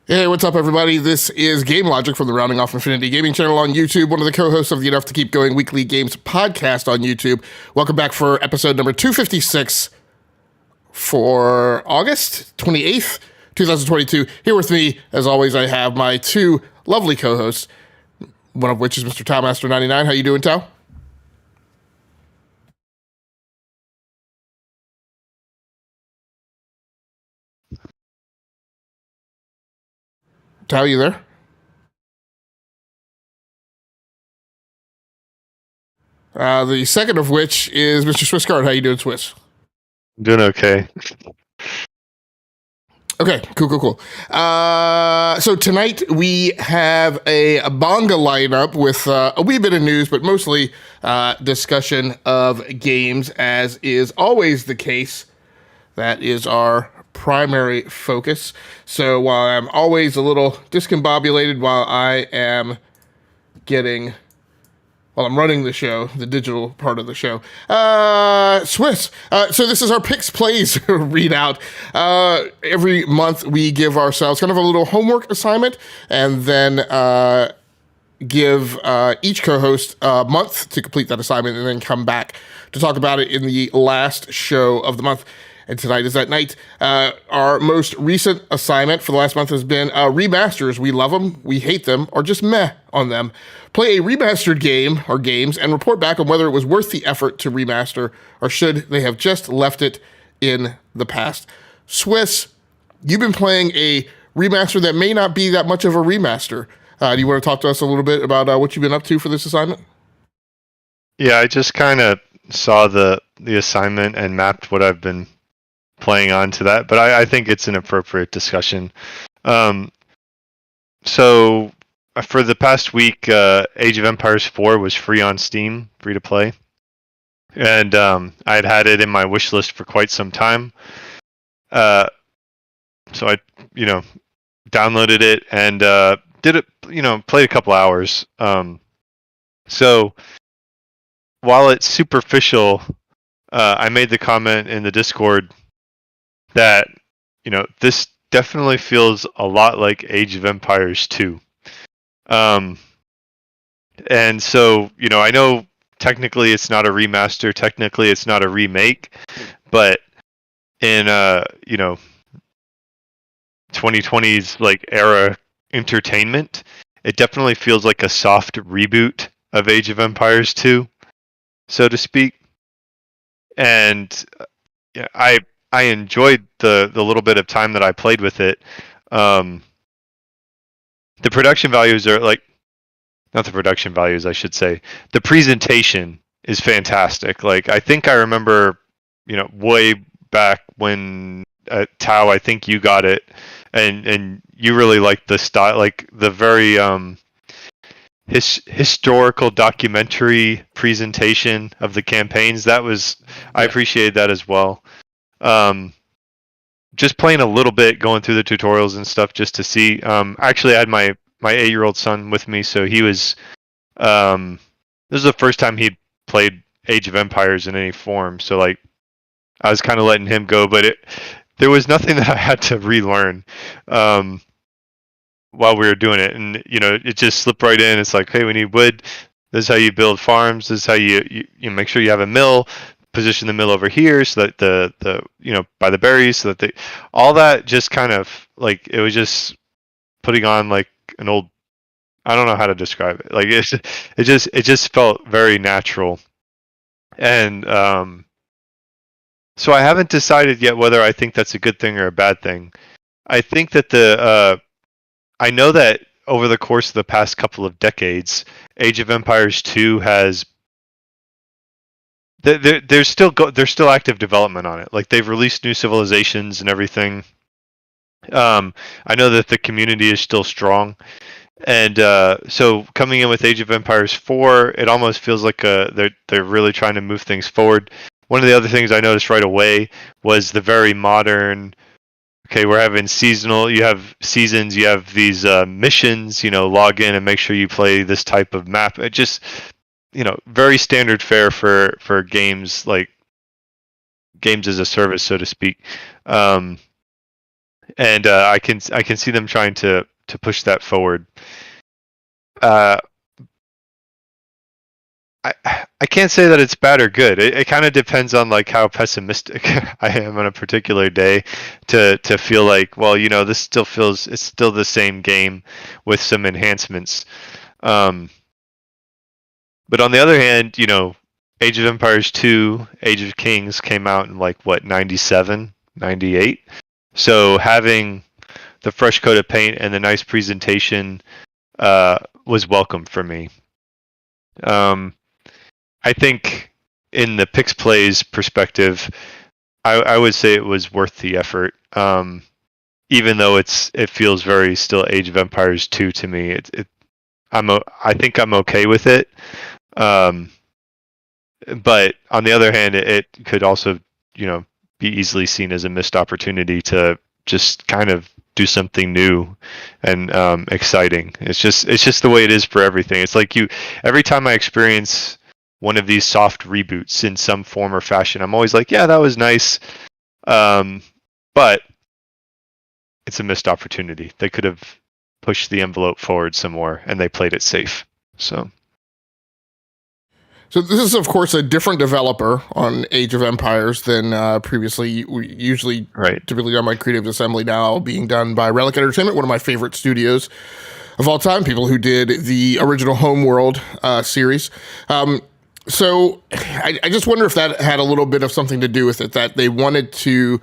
Hey, what's up, everybody? This is Game Logic from the Rounding Off Infinity Gaming channel on YouTube, one of the co-hosts of the Enough to Keep Going Weekly Games podcast on YouTube. Welcome back for episode number 256 for August 28th, 2022. Here with me, as always, I have my two lovely co-hosts, one of which is Mr. Towmaster99. How you doing, Tow? Tow, you there? The second of which is Mr. Swissguard. How you doing, Swiss? Doing okay. Okay, cool. So tonight we have a bonga lineup with a wee bit of news, but mostly discussion of games, as is always the case. That is our primary focus. So while I'm always a little discombobulated while I'm running the show, the digital part of the show. Swiss. So this is our Pickz Plays readout. Every month we give ourselves kind of a little homework assignment and then give each co-host a month to complete that assignment and then come back to talk about it in the last show of the month. And tonight is that night. Our most recent assignment for the last month has been remasters. We love them, we hate them, or just meh on them. Play a remastered game or games and report back on whether it was worth the effort to remaster or should they have just left it in the past. Swiss, you've been playing a remaster that may not be that much of a remaster. Do you want to talk to us a little bit about what you've been up to for this assignment? Yeah, I just kind of saw the assignment and mapped what I've been playing on to that, but I think it's an appropriate discussion. So for the past week, Age of Empires 4 was free on Steam, free to play, and I'd had it in my wish list for quite some time. So I, downloaded it and did it, played a couple hours. So while it's superficial, I made the comment in the Discord that, this definitely feels a lot like Age of Empires 2. And so, I know technically it's not a remaster, technically it's not a remake, but in 2020's era entertainment, it definitely feels like a soft reboot of Age of Empires 2, so to speak. And I enjoyed the little bit of time that I played with it. The production values are not the production values, I should say. The presentation is fantastic. I think I remember, way back when Tao, I think you got it, and you really liked the style, the very historical documentary presentation of the campaigns. I appreciated that as well. Just playing a little bit, going through the tutorials and stuff just to see. Actually, I had my 8-year-old son with me, so he was. This is the first time he'd played Age of Empires in any form, so I was kind of letting him go, but there was nothing that I had to relearn while we were doing it, and it just slipped right in. It's like, hey, we need wood. This is how you build farms. This is how you make sure you have a mill. Position the mill over here so that the by the berries, so that all that just kind of it was just putting on an old, I don't know how to describe it. It just felt very natural. And so I haven't decided yet whether I think that's a good thing or a bad thing. I think that I know that over the course of the past couple of decades, Age of Empires 2 has there's still active development on it. They've released new civilizations and everything. I know that the community is still strong, and so coming in with Age of Empires 4, it almost feels like they're really trying to move things forward. One of the other things I noticed right away was the very modern. Okay, we're having seasonal. You have seasons. You have these missions. Log in and make sure you play this type of map. It just very standard fare for games games as a service, so to speak. and I can see them trying to push that forward. Uh, I can't say that it's bad or good. It kind of depends on like how pessimistic I am on a particular day to feel like, well, this still feels it's still the same game with some enhancements. But on the other hand, Age of Empires 2, Age of Kings came out in like what, 97, 98. So having the fresh coat of paint and the nice presentation was welcome for me. I think in the Pickz Plays perspective, I would say it was worth the effort. Even though it feels very still Age of Empires 2 to me. I think I'm okay with it. But on the other hand, it could also, be easily seen as a missed opportunity to just kind of do something new and exciting. It's just the way it is for everything. It's like every time I experience one of these soft reboots in some form or fashion, I'm always like, yeah, that was nice. But it's a missed opportunity. They could have pushed the envelope forward some more, and they played it safe. So this is, of course, a different developer on Age of Empires than previously. We usually typically done by Creative Assembly, now being done by Relic Entertainment, one of my favorite studios of all time, people who did the original Homeworld series. So I just wonder if that had a little bit of something to do with it, that they wanted to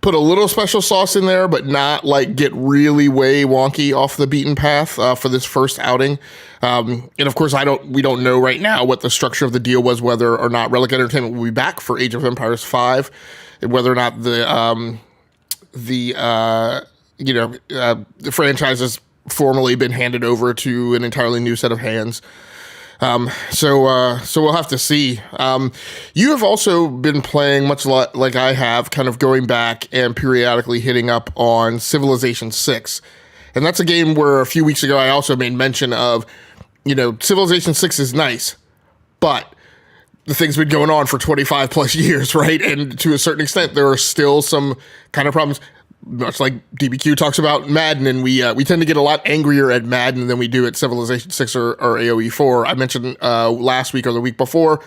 put a little special sauce in there, but not like get really way wonky off the beaten path for this first outing. And of course, we don't know right now what the structure of the deal was, whether or not Relic Entertainment will be back for Age of Empires 5, and whether or not the franchise has formally been handed over to an entirely new set of hands. So we'll have to see. You have also been playing, much like I have, kind of going back and periodically hitting up on Civilization 6. And that's a game where a few weeks ago I also made mention of, Civilization 6 is nice, but the thing's been going on for 25 plus years, right? And to a certain extent, there are still some kind of problems. Much like DBQ talks about Madden, and we tend to get a lot angrier at Madden than we do at Civilization 6 or AoE 4. I mentioned last week or the week before,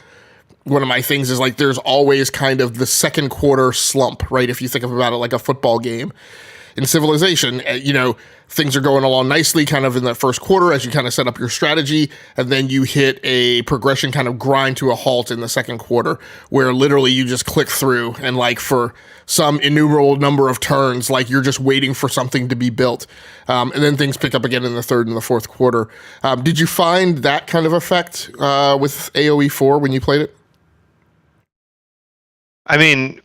one of my things is like there's always kind of the second quarter slump, right? If you think about it like a football game. In Civilization, things are going along nicely kind of in the first quarter as you kind of set up your strategy, and then you hit a progression kind of grind to a halt in the second quarter, where literally you just click through and like for some innumerable number of turns, like you're just waiting for something to be built. And then things pick up again in the third and the fourth quarter. Did you find that kind of effect with AoE 4 when you played it? I mean,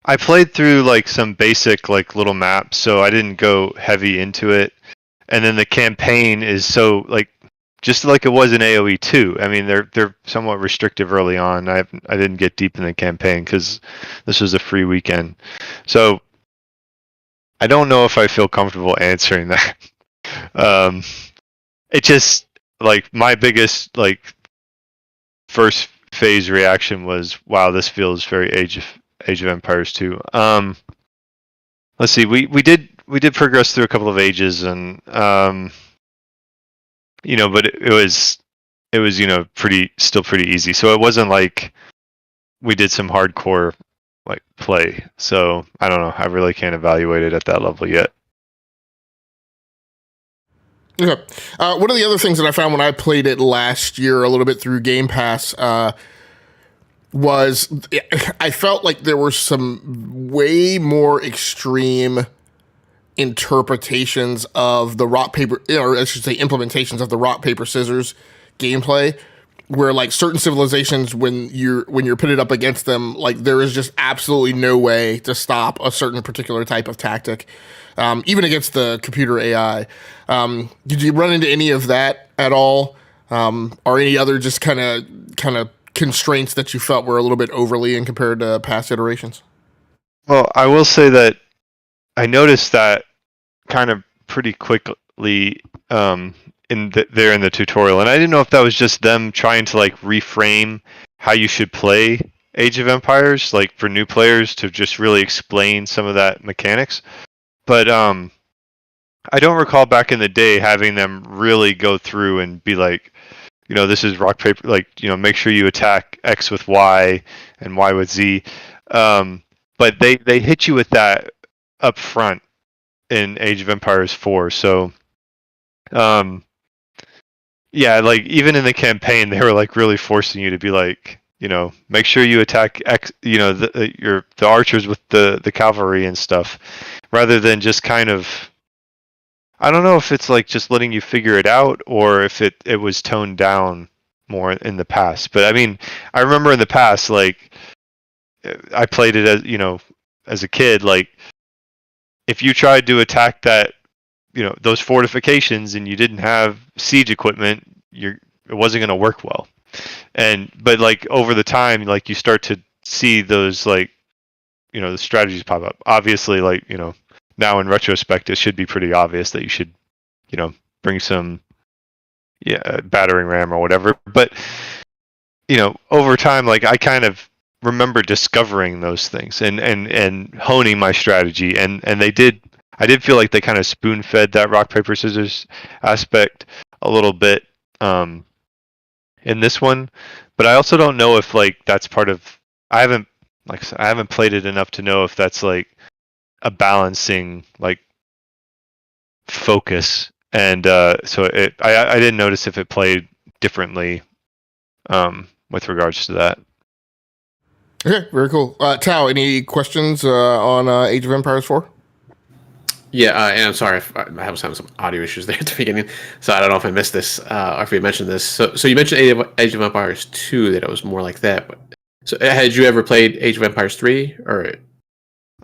I played through like some basic like little maps, so I didn't go heavy into it. And then the campaign is so like just like it was in AoE 2. I mean, they're somewhat restrictive early on. I didn't get deep in the campaign because this was a free weekend. So I don't know if I feel comfortable answering that. It just like my biggest like first phase reaction was, wow, this feels very Age of Empires 2. Let's see. We did progress through a couple of ages, and but it was still pretty easy. So it wasn't like we did some hardcore like play. So I don't know. I really can't evaluate it at that level yet. Okay. One of the other things that I found when I played it last year a little bit through Game Pass was I felt like there were some way more extreme interpretations of the rock, paper, or I should say implementations of the rock, paper, scissors gameplay, where like certain civilizations, when you're pitted up against them, like there is just absolutely no way to stop a certain particular type of tactic, even against the computer AI. Did you run into any of that at all? Or any other just kind of constraints that you felt were a little bit overly in compared to past iterations? Well, I will say that I noticed that kind of pretty quickly in the tutorial, and I didn't know if that was just them trying to like reframe how you should play Age of Empires, like for new players to just really explain some of that mechanics. But I don't recall back in the day having them really go through and be like, this is rock paper, like, make sure you attack X with Y and Y with Z. But they hit you with that up front in Age of Empires 4. So, yeah, like even in the campaign, they were like really forcing you to be like, make sure you attack X, the archers with the cavalry and stuff, rather than just kind of. I don't know if it's like just letting you figure it out or if it was toned down more in the past. But I mean, I remember in the past, like I played it as a kid, like if you tried to attack that, those fortifications and you didn't have siege equipment, it wasn't going to work well. But like over the time, like you start to see those like, the strategies pop up. Obviously, like, now in retrospect, it should be pretty obvious that you should, bring some, battering ram or whatever. But, over time, like I kind of remember discovering those things and honing my strategy. And I did feel like they kind of spoon fed that rock, paper, scissors aspect a little bit in this one. But I also don't know if like that's part of, I haven't played it enough to know if that's like a balancing like focus, and so I didn't notice if it played differently with regards to that. Okay, very cool. Tao, any questions on Age of Empires 4? Yeah, and I'm sorry, I was having some audio issues there at the beginning, so I don't know if I missed this or if we mentioned this. So you mentioned Age of Empires 2, that it was more like that. But so had you ever played Age of Empires 3, or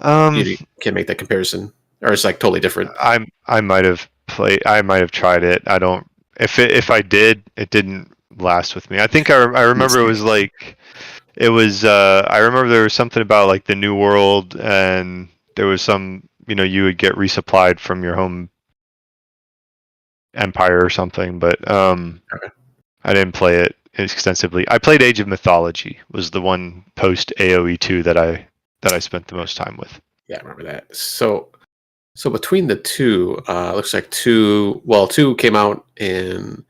you can't make that comparison, or it's like totally different? I might have tried it. I don't. If I did, it didn't last with me. I think I remember it was like it was. I remember there was something about like the New World, and there was some. You would get resupplied from your home empire or something, but Okay. I didn't play it extensively. I played Age of Mythology, was the one post AoE 2 that I spent the most time with. Yeah, I remember that. So between the two, looks like two came out in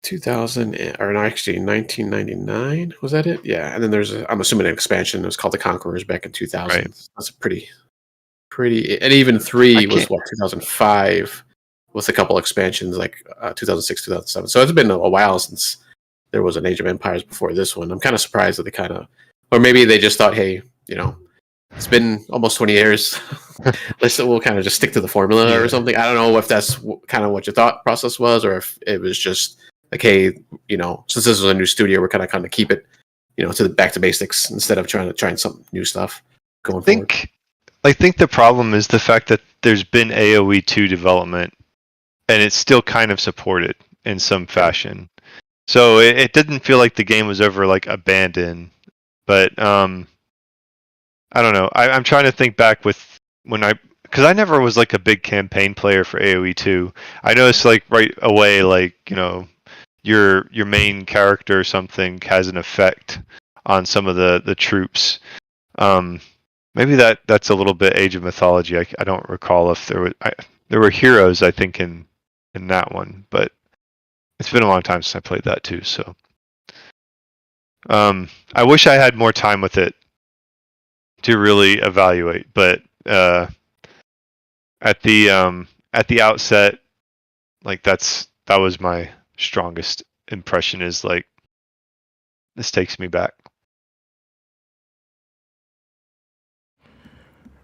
2000, or no, actually 1999. Was that it? Yeah, and then I'm assuming an expansion. It was called the Conquerors back in 2000. Right. That's a pretty, and even 3 was 2005 with a couple expansions like 2006, 2007. So it's been a while since there was an Age of Empires before this one. I'm kind of surprised that they or maybe they just thought, hey, it's been almost 20 years. We'll kind of just stick to the formula or something. I don't know if that's kind of what your thought process was, or if it was just like, hey, since this is a new studio, we're kind of keep it, to the back to basics instead of trying some new stuff going forward. I think the problem is the fact that there's been AoE 2 development, and it's still kind of supported in some fashion. So it didn't feel like the game was ever like abandoned, but I don't know. I'm trying to think back with because I never was like a big campaign player for AoE 2. I noticed like right away, like your main character or something has an effect on some of the troops. Maybe that's a little bit Age of Mythology. I don't recall if there were heroes, I think, in that one, but it's been a long time since I played that too. So I wish I had more time with it to really evaluate, but at the outset, like that was my strongest impression, is like this takes me back.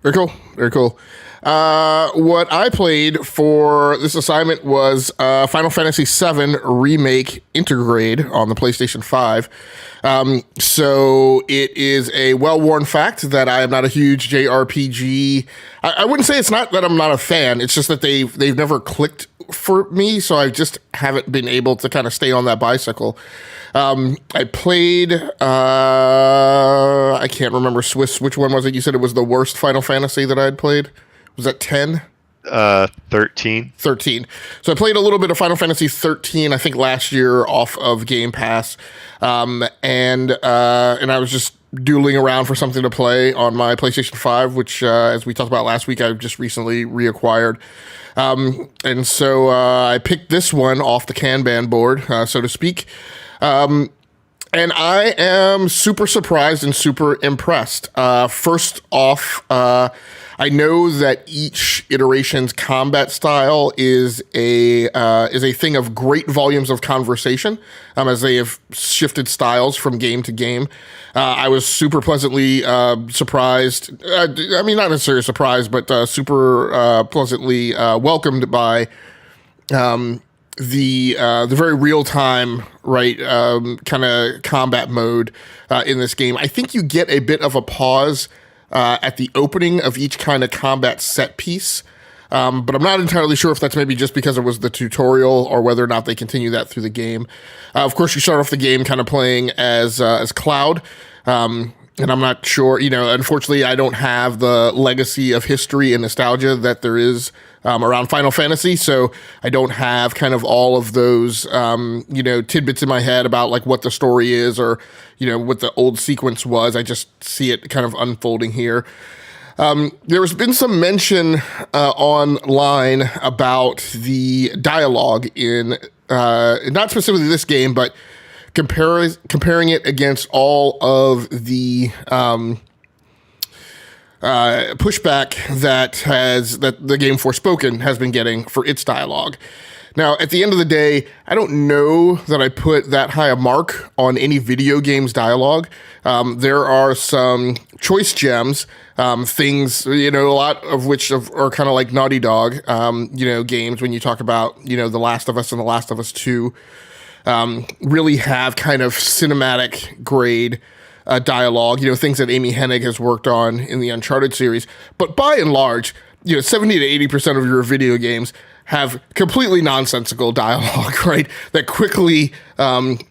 Very cool. Very cool. What I played for this assignment was Final Fantasy VII Remake Intergrade on the PlayStation 5. So it is a well-worn fact that I am not a huge JRPG. I wouldn't say it's not that I'm not a fan. It's just that they've never clicked for me, so I just haven't been able to kind of stay on that bicycle. I played, I can't remember, Swiss, which one was it? You said it was the worst Final Fantasy that I had played? Was that 10? 13. 13. So I played a little bit of Final Fantasy 13, I think last year off of Game Pass. And I was just doodling around for something to play on my PlayStation 5, which, as we talked about last week, I've just recently reacquired. And so I picked this one off the Kanban board, so to speak. And I am super surprised and super impressed. First off, I know that each iteration's combat style is a thing of great volumes of conversation, as they have shifted styles from game to game. I was super pleasantly surprised. I mean, not necessarily surprised, but super pleasantly welcomed by the very real time, right, kind of combat mode in this game. I think you get a bit of a pause at the opening of each kind of combat set piece. But I'm not entirely sure if that's maybe just because it was the tutorial or whether or not they continue that through the game. Of course, you start off the game kind of playing as Cloud. And I'm not sure, unfortunately, I don't have the legacy of history and nostalgia that there is around Final Fantasy. So I don't have kind of all of those, tidbits in my head about like what the story is or, what the old sequence was. I just see it kind of unfolding here. There has been some mention online about the dialogue in, not specifically this game, but comparing it against all of the pushback that the game Forspoken has been getting for its dialogue. Now, at the end of the day, I don't know that I put that high a mark on any video game's dialogue. There are some choice gems, things, a lot of which are kind of like Naughty Dog, games when you talk about, The Last of Us and The Last of Us 2. Really have kind of cinematic grade dialogue, things that Amy Hennig has worked on in the Uncharted series. But by and large, 70 to 80% of your video games have completely nonsensical dialogue, right? That quickly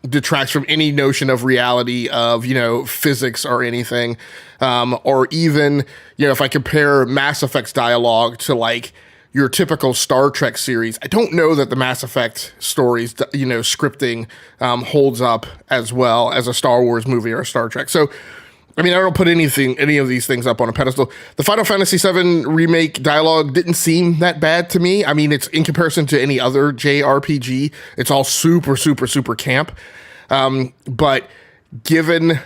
detracts from any notion of reality of, physics or anything. Or even, if I compare Mass Effect's dialogue to like your typical Star Trek series, I don't know that the Mass Effect stories, scripting holds up as well as a Star Wars movie or a Star Trek. So, I don't put any of these things up on a pedestal. The Final Fantasy VII Remake dialogue didn't seem that bad to me. It's in comparison to any other JRPG, it's all super, super, super camp. But given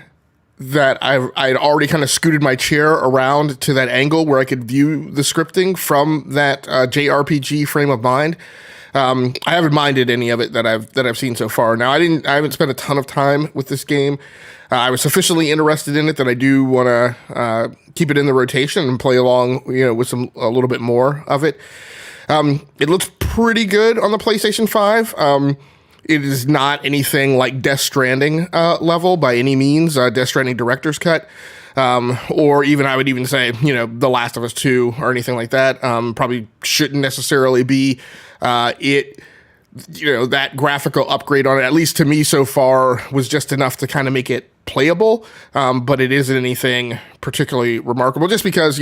that I'd already kind of scooted my chair around to that angle where I could view the scripting from that JRPG frame of mind, I haven't minded any of it that I've seen so far. Now, I haven't spent a ton of time with this game. I was sufficiently interested in it that I do want to keep it in the rotation and play along, with a little bit more of it. It looks pretty good on the PlayStation 5. It is not anything like Death Stranding level by any means, Death Stranding Director's Cut, or even I would even say, The Last of Us 2 or anything like that. Probably shouldn't necessarily be that graphical upgrade on it, at least to me so far, was just enough to kind of make it playable, but it isn't anything particularly remarkable, just because,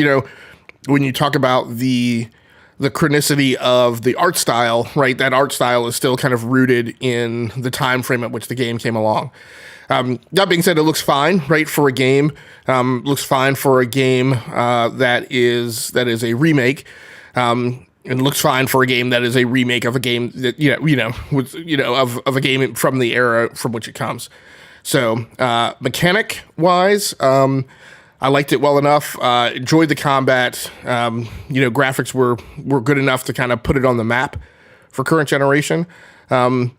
when you talk about the chronicity of the art style, right? That art style is still kind of rooted in the time frame at which the game came along. That being said, it looks fine, right, for a game. Looks fine for a game that is a remake. And looks fine for a game that is a remake of a game that of a game from the era from which it comes. So mechanic wise, I liked it well enough. Enjoyed the combat. Graphics were good enough to kind of put it on the map for current generation. But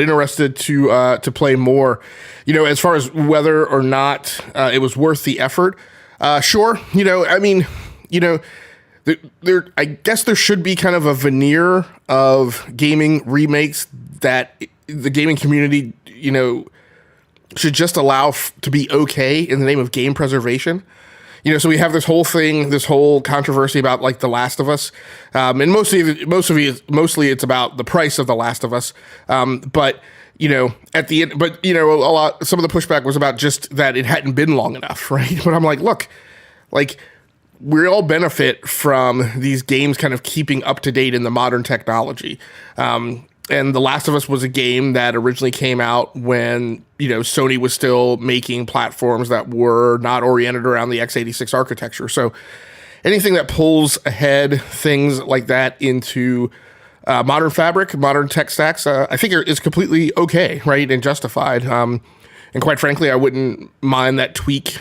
interested to play more. As far as whether or not it was worth the effort, sure. I guess there should be kind of a veneer of gaming remakes that the gaming community, should just allow to be okay in the name of game preservation. So we have this whole controversy about like The Last of Us, and mostly it's about the price of The Last of Us. But at the end, some of the pushback was about just that it hadn't been long enough, right? But I'm like, look, like we all benefit from these games kind of keeping up to date in the modern technology. And The Last of Us was a game that originally came out when, Sony was still making platforms that were not oriented around the x86 architecture. So anything that pulls ahead things like that into modern fabric, modern tech stacks, I think is completely okay, right, and justified. And quite frankly, I wouldn't mind that tweak,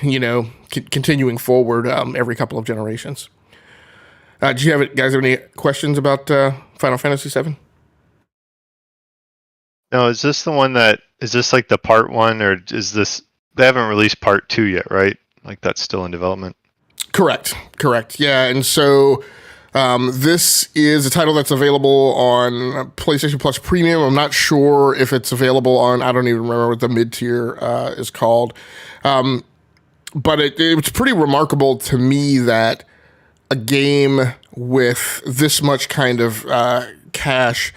continuing forward every couple of generations. Do you guys have any questions about Final Fantasy VII? No, is this the one is this like the part 1, or is this, they haven't released part 2 yet, right? Like that's still in development? Correct. Yeah, and so this is a title that's available on PlayStation Plus Premium. I'm not sure if it's available on, I don't even remember what the mid-tier is called. But it's pretty remarkable to me that a game with this much kind of cash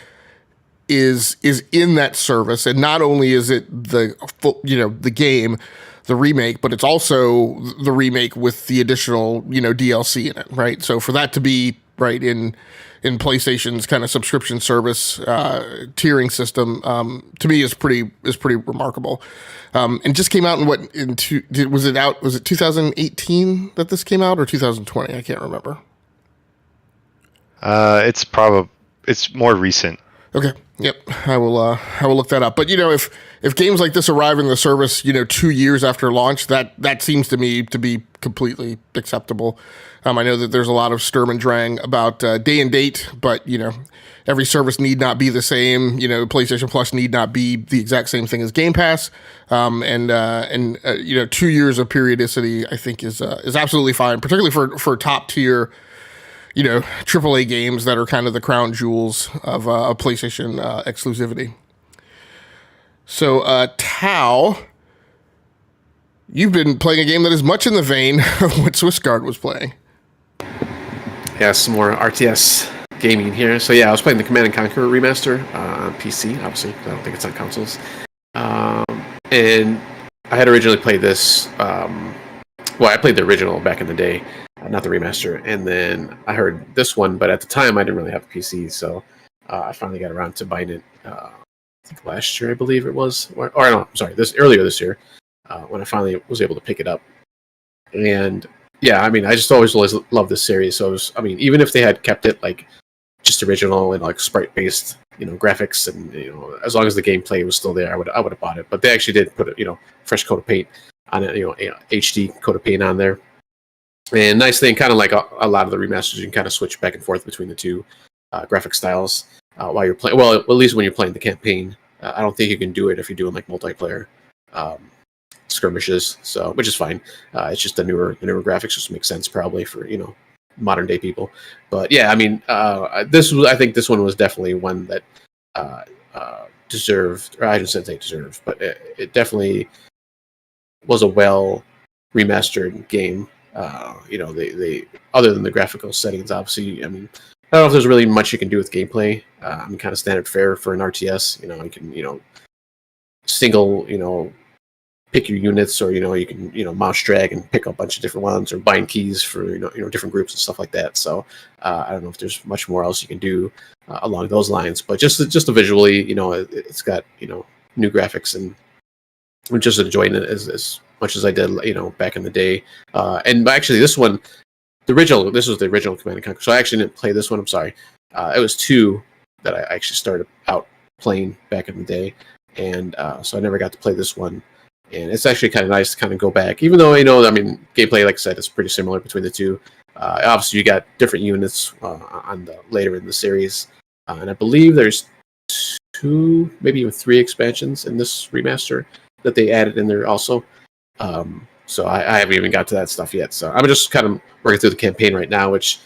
is in that service, and not only is it the game, the remake, but it's also the remake with the additional DLC in it, right? So for that to be right in PlayStation's kind of subscription service tiering system, to me is pretty remarkable. And just came out in was it 2018 that this came out, or 2020? I can't remember. It's more recent. Okay. Yep. I will look that up. But if games like this arrive in the service, 2 years after launch, that seems to me to be completely acceptable. I know that there's a lot of sturm and drang about day and date, but every service need not be the same. PlayStation Plus need not be the exact same thing as Game Pass. And 2 years of periodicity, I think is absolutely fine, particularly for top tier AAA games that are kind of the crown jewels of PlayStation exclusivity. So, Tao, you've been playing a game that is much in the vein of what Swissguard was playing. Yeah, some more RTS gaming here. So yeah, I was playing the Command & Conquer Remaster on PC, obviously. I don't think it's on consoles. And I had originally played this... I played the original back in the day, not the remaster, and then I heard this one, but at the time I didn't really have a PC, so I finally got around to buying it. I think last year, I believe it was, earlier this year, when I finally was able to pick it up. And yeah, I mean, I just always loved this series. So even if they had kept it like just original and like sprite-based, graphics, and as long as the gameplay was still there, I would have bought it. But they actually did put a fresh coat of paint on it, HD coat of paint on there. And nice thing, kind of like a lot of the remasters, you can kind of switch back and forth between the two graphic styles while you're playing. Well, at least when you're playing the campaign. I don't think you can do it if you're doing like multiplayer skirmishes, which is fine. It's just the newer graphics just make sense probably for modern day people. But yeah, I mean, I think this one was definitely one that deserved, or I shouldn't say deserved, but it definitely was a well remastered game. They other than the graphical settings, obviously, I mean, I don't know if there's really much you can do with gameplay. Kind of standard fare for an RTS. You can single pick your units, or you can mouse drag and pick up a bunch of different ones, or bind keys for different groups and stuff like that. So I don't know if there's much more else you can do along those lines. But just visually, it's got new graphics, and I'm just enjoying it as much as I did, back in the day. And actually, this one, this was the original Command & Conquer. So I actually didn't play this one. I'm sorry. It was 2 that I actually started out playing back in the day, and so I never got to play this one. And it's actually kind of nice to kind of go back, even though gameplay, like I said, is pretty similar between the two. Obviously, you got different units later in the series, and I believe there's 2, maybe even 3 expansions in this remaster that they added in there also. So I haven't even got to that stuff yet. So I'm just kind of working through the campaign right now, which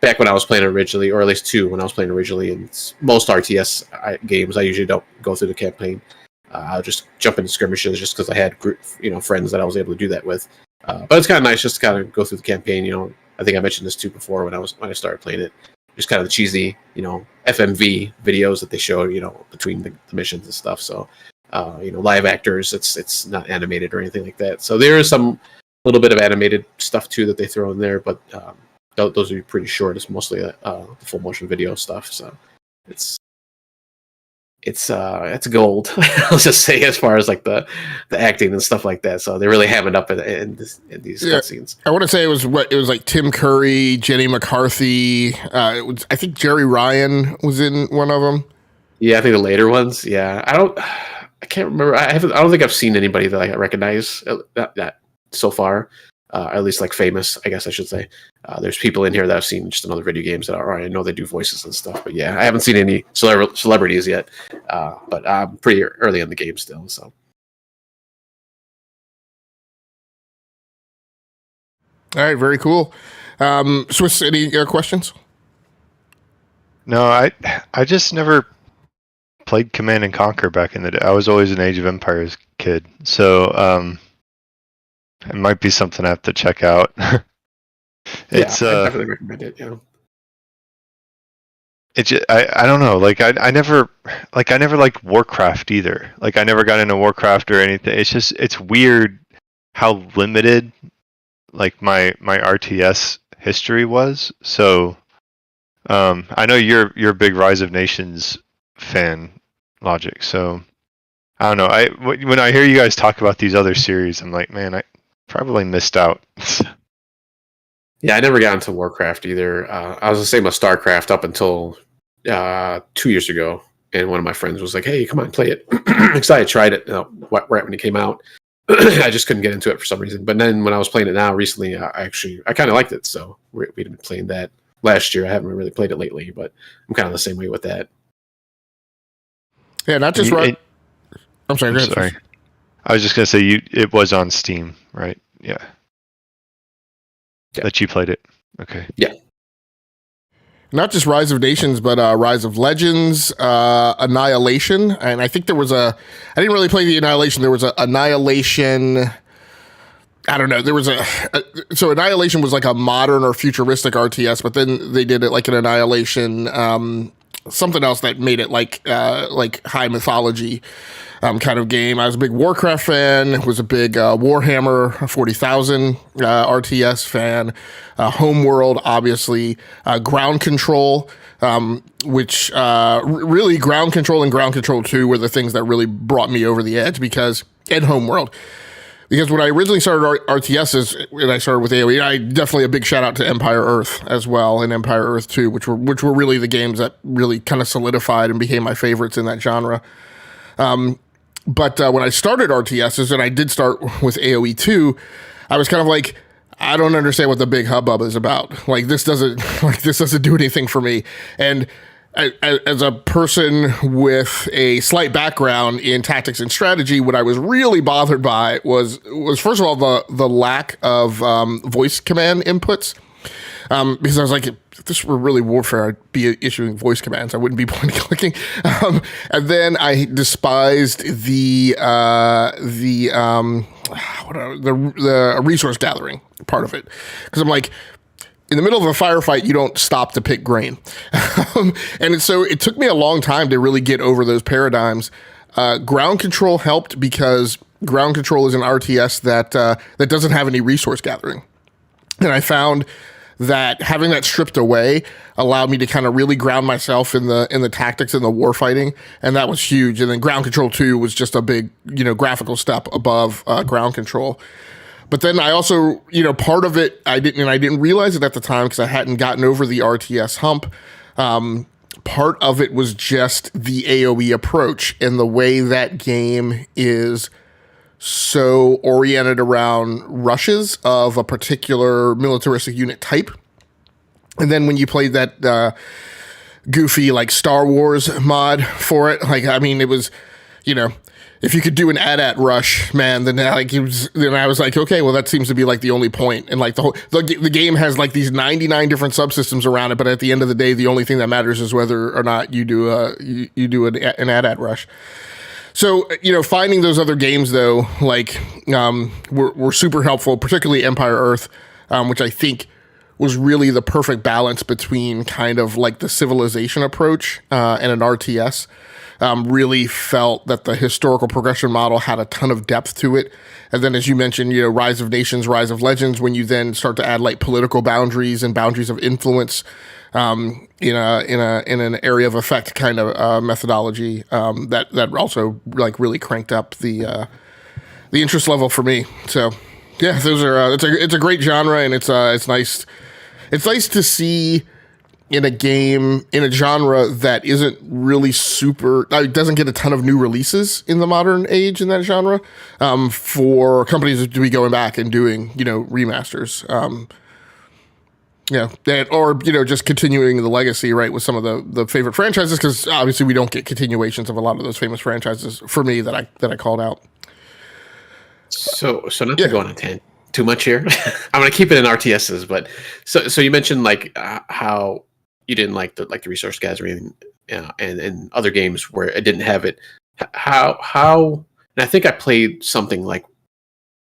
back when I was playing originally, or at least 2 when I was playing originally, in most RTS games, I usually don't go through the campaign. I'll just jump into skirmishes just because I had friends that I was able to do that with. But it's kind of nice just to kind of go through the campaign. I think I mentioned this too before when I started playing it. Just kind of the cheesy, FMV videos that they show, between the missions and stuff. So, live actors. It's not animated or anything like that. So there is some little bit of animated stuff too that they throw in there, but those are pretty short. It's mostly the full motion video stuff. So it's gold. I'll just say, as far as like the acting and stuff like that. So they really have it up in these cutscenes. I want to say it was like Tim Curry, Jenny McCarthy. I think Jerry Ryan was in one of them. Yeah, I think the later ones. Yeah, I can't remember. I don't think I've seen anybody that I recognize that so far. At least like famous, I guess I should say. There's people in here that I've seen just in other video games that I know they do voices and stuff. But yeah, I haven't seen any celebrities yet. But I'm pretty early in the game still. So. All right, very cool. Swiss, any questions? No, I just never played Command and Conquer back in the day. I was always an Age of Empires kid. So it might be something I have to check out. I definitely recommend it. Yeah. I don't know. Like I never liked Warcraft either. Like I never got into Warcraft or anything. It's weird how limited like my RTS history was. So I know you're a big Rise of Nations fan, Logic. So I don't know. When I hear you guys talk about these other series, I'm like, man, I probably missed out. Yeah, I never got into Warcraft either. I was the same with StarCraft up until 2 years ago, and one of my friends was like, "Hey, come on, play it." Because I had tried it right when it came out. I just couldn't get into it for some reason. But then when I was playing it now recently, I kind of liked it. So we'd been playing that last year. I haven't really played it lately, but I'm kind of the same way with that. Yeah, not just right. I'm sorry. Sorry. I was just gonna say it was on Steam, right? Yeah. That you played it. Okay. Yeah. Not just Rise of Nations, but Rise of Legends, Annihilation, and I think there was I didn't really play the Annihilation. There was a Annihilation. I don't know. There was so Annihilation was like a modern or futuristic RTS, but then they did it like an Annihilation, something else that made it like high mythology kind of game. I was a big Warcraft fan, was a big Warhammer 40,000 RTS fan, Homeworld, obviously, Ground Control, which really Ground Control and Ground Control 2 were the things that really brought me over the edge and Homeworld. Because when I originally started RTSs, and I started with AoE, I definitely a big shout out to Empire Earth as well, and Empire Earth 2, which were really the games that really kind of solidified and became my favorites in that genre. But when I started RTSs, and I did start with AoE 2, I was kind of like, I don't understand what the big hubbub is about. Like this doesn't do anything for me. And as a person with a slight background in tactics and strategy, what I was really bothered by was first of all the lack of voice command inputs. Because I was like, if this were really warfare, I'd be issuing voice commands. I wouldn't be point clicking. And then I despised the resource gathering part of it, because I'm like, in the middle of a firefight, you don't stop to pick grain. And so it took me a long time to really get over those paradigms. Ground Control helped because Ground Control is an RTS that doesn't have any resource gathering. And I found that having that stripped away allowed me to kind of really ground myself in the tactics and the war fighting, and that was huge. And then Ground Control 2 was just a big, graphical step above Ground Control. But then I also, part of it, I didn't realize it at the time because I hadn't gotten over the RTS hump. Part of it was just the AoE approach and the way that game is so oriented around rushes of a particular militaristic unit type. And then when you played that goofy like Star Wars mod for it, it was, if you could do an AT-AT rush, man, then I was like, okay, well, that seems to be like the only point. And like the game has like these 99 different subsystems around it, but at the end of the day, the only thing that matters is whether or not you do an AT-AT rush. So, finding those other games though, were super helpful, particularly Empire Earth, which I think was really the perfect balance between kind of like the civilization approach and an RTS. Really felt that the historical progression model had a ton of depth to it. And then, as you mentioned, Rise of Nations, Rise of Legends, when you then start to add like political boundaries and boundaries of influence in an area of effect kind of methodology, that also like really cranked up the interest level for me. So yeah, those are it's a great genre, and it's nice. It's nice to see in a game, in a genre that isn't really super, doesn't get a ton of new releases in the modern age in that genre, for companies to be going back and doing, remasters. Or just continuing the legacy, right, with some of the favorite franchises, because obviously we don't get continuations of a lot of those famous franchises for me that I called out. So not to go on a tangent too much here. I'm going to keep it in RTSs, but so you mentioned like how you didn't like the resource gathering, and other games where it didn't have it. How and I think I played something like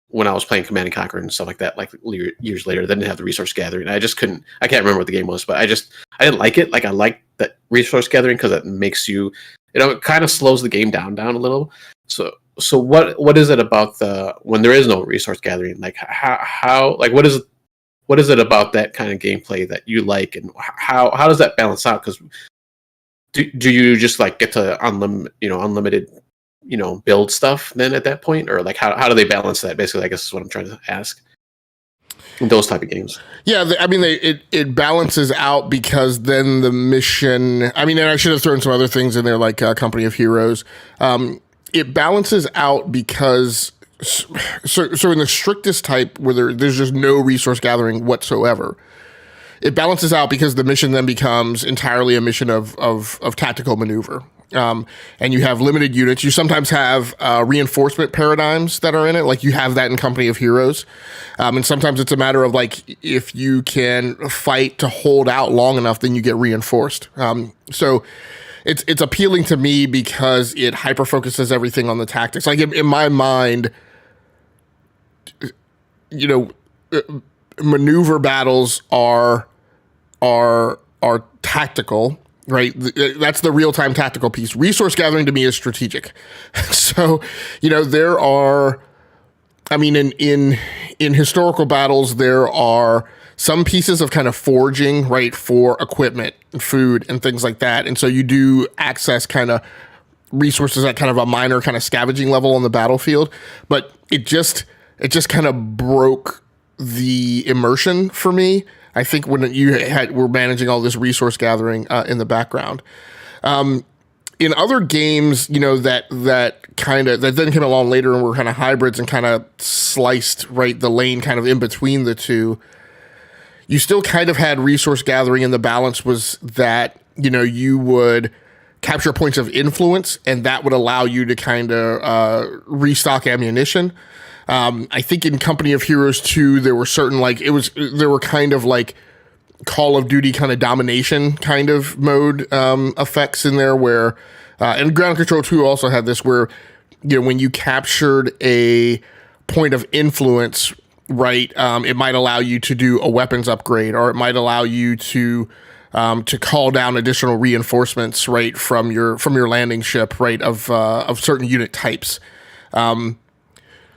when I was playing Command and Conquer and stuff like that, like years later, they didn't have the resource gathering. I can't remember what the game was, but I didn't like it. Like, I like that resource gathering because it makes you, it kind of slows the game down a little. So what is it about when there is no resource gathering? Like, how like what is it about that kind of gameplay that you like, and how does that balance out? Because do you just like get to unlimited build stuff then at that point, or like how do they balance that? Basically, I guess is what I'm trying to ask. In those type of games, yeah, it balances out because then the mission. I mean, and I should have thrown some other things in there like Company of Heroes. It balances out because so in the strictest type where there's just no resource gathering whatsoever, it balances out because the mission then becomes entirely a mission of tactical maneuver. And you have limited units. You sometimes have reinforcement paradigms that are in it, like you have that in Company of Heroes. And sometimes it's a matter of like, if you can fight to hold out long enough, then you get reinforced. So it's appealing to me because it hyper focuses everything on the tactics. Like in my mind, maneuver battles are tactical, right? That's the real-time tactical piece. Resource gathering to me is strategic. So, there are, in historical battles, there are some pieces of kind of foraging, right, for equipment, food, and things like that. And so you do access kind of resources at kind of a minor kind of scavenging level on the battlefield. But it just kind of broke the immersion for me, I think, when were managing all this resource gathering in the background. In other games, that then came along later and were kind of hybrids and kind of sliced, right, the lane kind of in between the two, you still kind of had resource gathering, and the balance was that, you would capture points of influence, and that would allow you to kind of restock ammunition. I think in Company of Heroes 2, there were certain, there were kind of like Call of Duty kind of domination kind of mode effects in there where, and Ground Control 2 also had this where, when you captured a point of influence, right, it might allow you to do a weapons upgrade, or it might allow you to call down additional reinforcements, right, from your landing ship, right, of certain unit types.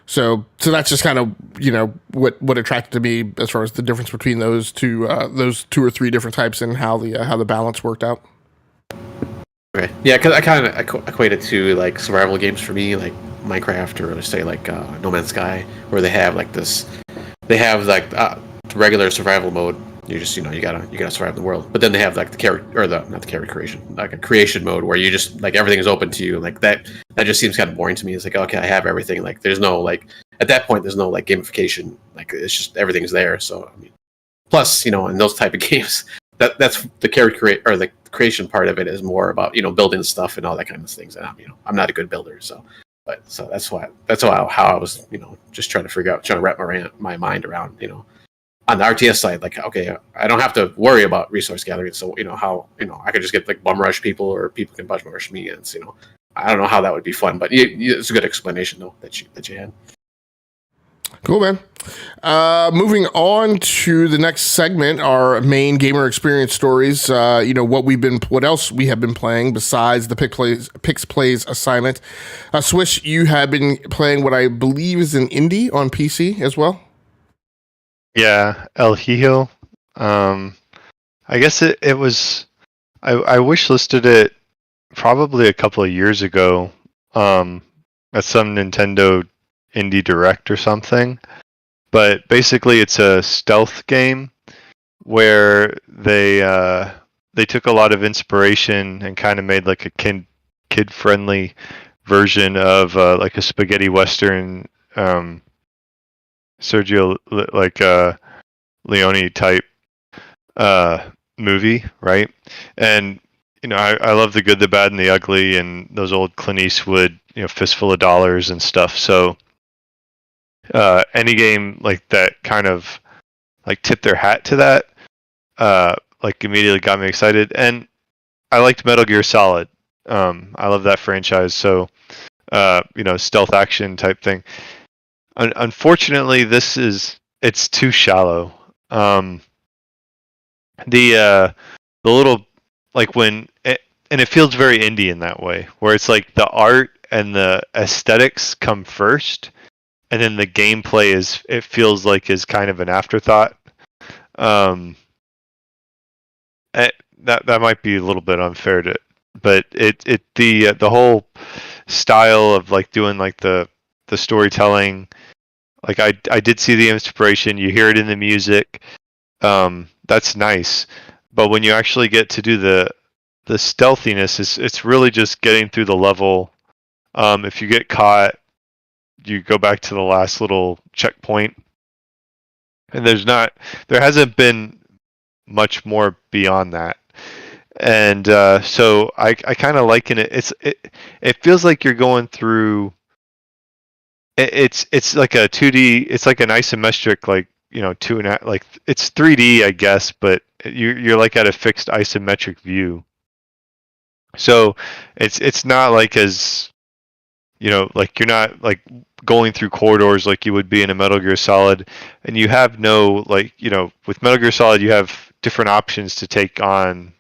So that's just kind of, what attracted to me as far as the difference between those two or three different types and how the balance worked out. Okay, yeah, because I kind of equate it to like survival games for me, like Minecraft, or say like No Man's Sky, where they have like the regular survival mode. You just you gotta survive the world, but then they have like like a creation mode where you just like everything is open to you. Like that just seems kind of boring to me. It's like, okay, I have everything. Like there's no like at that point there's no like gamification. Like it's just everything's there. So plus in those type of games, that's the the creation part of it is more about building stuff and all that kind of things. And I'm not a good builder, so that's how I was just trying to wrap my mind around on the RTS side, like, okay, I don't have to worry about resource gathering. So, how, I could just get like bum rush people, or people can bum rush me. And I don't know how that would be fun, but it's a good explanation though that you had. Cool, man. Moving on to the next segment, our main gamer experience stories. What else we have been playing besides the Pickz Plays assignment. Swish, you have been playing what I believe is an indie on PC as well. Yeah, El Hijo. I guess it was. I wishlisted it probably a couple of years ago. At some Nintendo Indie Direct or something. But basically, it's a stealth game where they took a lot of inspiration and kind of made like a kid friendly version of like a spaghetti western, Sergio Leone type movie, right? And I love the good, the bad, and the ugly, and those old Clint Eastwood, fistful of dollars and stuff. So any game like that kind of like tipped their hat to that, like immediately got me excited. And I liked Metal Gear Solid. I love that franchise. So, stealth action type thing. Unfortunately, it's too shallow. The little, like and it feels very indie in that way, where it's like the art and the aesthetics come first, and then the gameplay feels like is kind of an afterthought. That might be a little bit unfair but the whole style of like doing like the storytelling, like I did see the inspiration. You hear it in the music. That's nice, but when you actually get to do the stealthiness, it's really just getting through the level. If you get caught, you go back to the last little checkpoint, and there hasn't been much more beyond that. And so I kind of liken it. It feels like you're going through. It's like a 2D. It's like an isometric, like like it's 3D, I guess, but you're like at a fixed isometric view. So it's not like as like you're not like going through corridors like you would be in a Metal Gear Solid, and you have no like with Metal Gear Solid you have different options to take on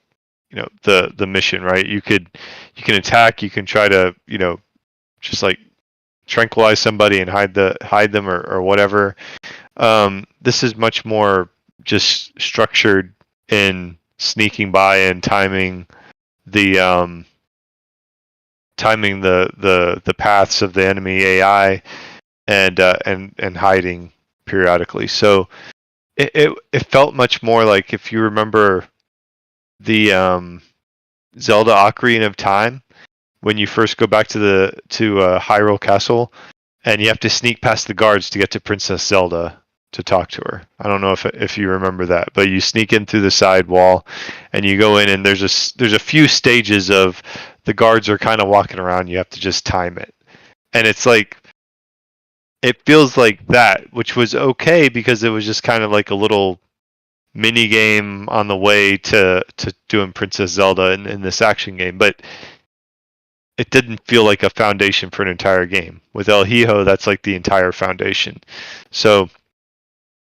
the mission, right? You can attack, you can try to just like tranquilize somebody and hide them or whatever. This is much more just structured in sneaking by and timing the paths of the enemy AI and hiding periodically. So it felt much more like, if you remember the Zelda Ocarina of Time, when you first go back to Hyrule Castle, and you have to sneak past the guards to get to Princess Zelda to talk to her. I don't know if you remember that, but you sneak in through the side wall, and you go in, and there's a few stages of the guards are kind of walking around. You have to just time it, and it's like it feels like that, which was okay because it was just kind of like a little mini game on the way to doing Princess Zelda in this action game, but it didn't feel like a foundation for an entire game. With El Hijo, that's like the entire foundation. So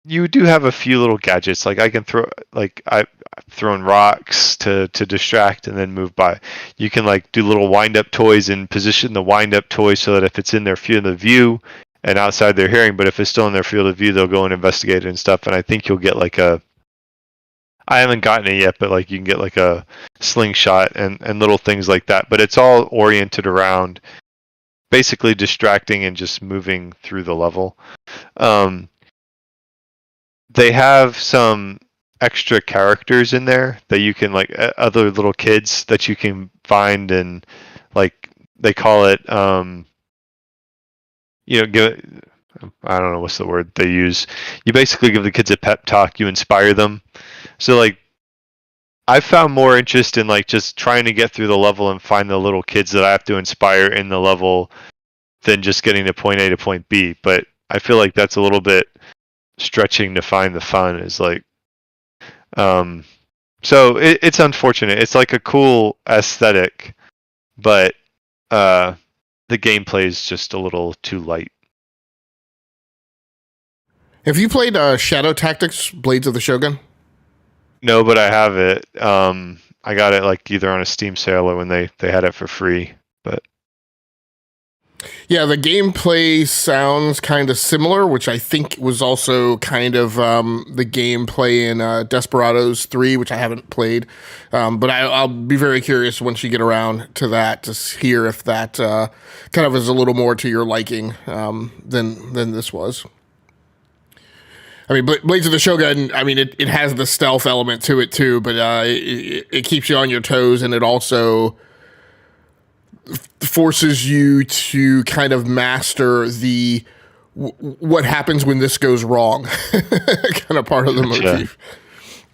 you do have a few little gadgets, like I've thrown rocks to distract and then move by. You can like do little wind up toys and position the wind up toy so that if it's in their field of view and outside their hearing, but if it's still in their field of view, they'll go and investigate it and stuff. And I think you'll get like I haven't gotten it yet, but like you can get like a slingshot and little things like that. But it's all oriented around basically distracting and just moving through the level. They have some extra characters in there that you can like other little kids that you can find, and like they call it I don't know what's the word they use. You basically give the kids a pep talk, you inspire them. So like I found more interest in like just trying to get through the level and find the little kids that I have to inspire in the level than just getting to point A to point B. But I feel like that's a little bit stretching to find the fun, is like so it's unfortunate. It's like a cool aesthetic, but the gameplay is just a little too light. Have you played Shadow Tactics: Blades of the Shogun? No, but I have it. I got it like either on a Steam sale or when they had it for free. But yeah, the gameplay sounds kind of similar, which I think was also kind of the gameplay in Desperados 3, which I haven't played. But I'll be very curious once you get around to that to hear if that kind of is a little more to your liking than this was. I mean, Blades of the Shogun, I mean, it has the stealth element to it too, but it keeps you on your toes, and it also forces you to kind of master the what happens when this goes wrong kind of part of the motif.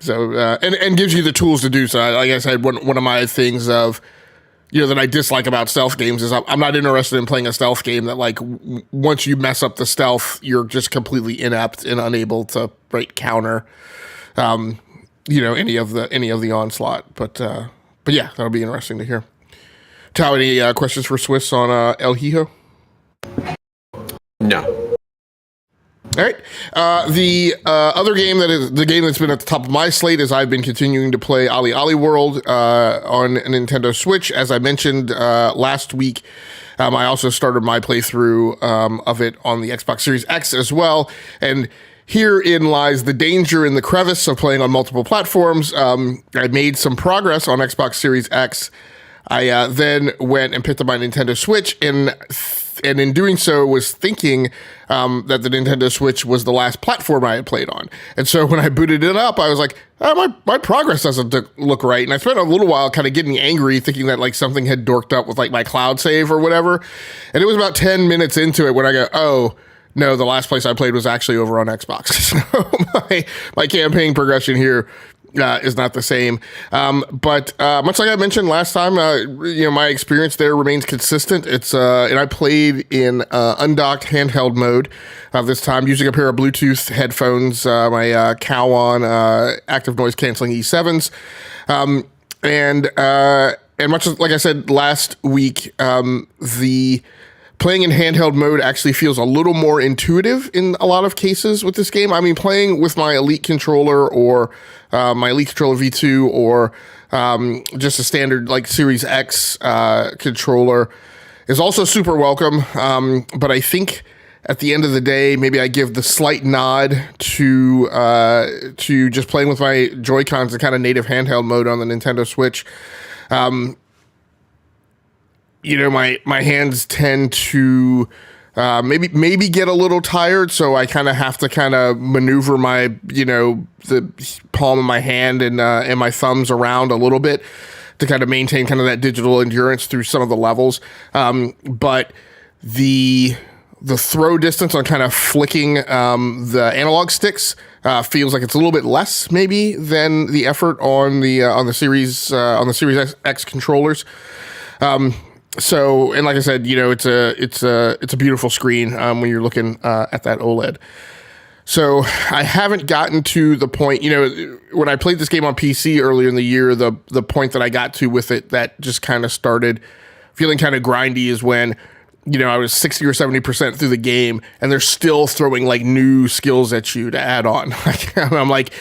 So, and gives you the tools to do so. Like I said, one of my things of, that I dislike about stealth games is I'm not interested in playing a stealth game that, like, once you mess up the stealth, you're just completely inept and unable to counter, any of the onslaught. But yeah, that'll be interesting to hear. Tao, any questions for Swiss on El Hijo? No. All right. The other game that is the game that's been at the top of my slate is I've been continuing to play OlliOlli World on Nintendo Switch. As I mentioned last week, I also started my playthrough of it on the Xbox Series X as well. And herein lies the danger in the crevice of playing on multiple platforms. I made some progress on Xbox Series X. I then went and picked up my Nintendo Switch, and in doing so was thinking that the Nintendo Switch was the last platform I had played on. And so when I booted it up, I was like, my progress doesn't look right. And I spent a little while kind of getting angry, thinking that like something had dorked up with like my cloud save or whatever. And it was about 10 minutes into it when I go, oh, no, the last place I played was actually over on Xbox. So my campaign progression here is not the same. But much like I mentioned last time, my experience there remains consistent. It's and I played in undocked handheld mode this time, using a pair of Bluetooth headphones, my Cowan active noise canceling E7s, and much like I said last week, the playing in handheld mode actually feels a little more intuitive in a lot of cases with this game. I mean, playing with my Elite controller or my Elite controller V2 or just a standard like Series X controller is also super welcome. But I think at the end of the day, maybe I give the slight nod to just playing with my Joy-Cons in kind of native handheld mode on the Nintendo Switch. My hands tend to maybe get a little tired, so I kind of have to maneuver my, the palm of my hand and my thumbs around a little bit to kind of maintain kind of that digital endurance through some of the levels. But the throw distance on kind of flicking the analog sticks feels like it's a little bit less maybe than the effort on the Series X controllers. So, and like I said, it's a beautiful screen when you're looking at that OLED. So I haven't gotten to the point, when I played this game on PC earlier in the year, the point that I got to with it that just kind of started feeling kind of grindy is when, I was 60 or 70% through the game and they're still throwing like new skills at you to add on. I'm like,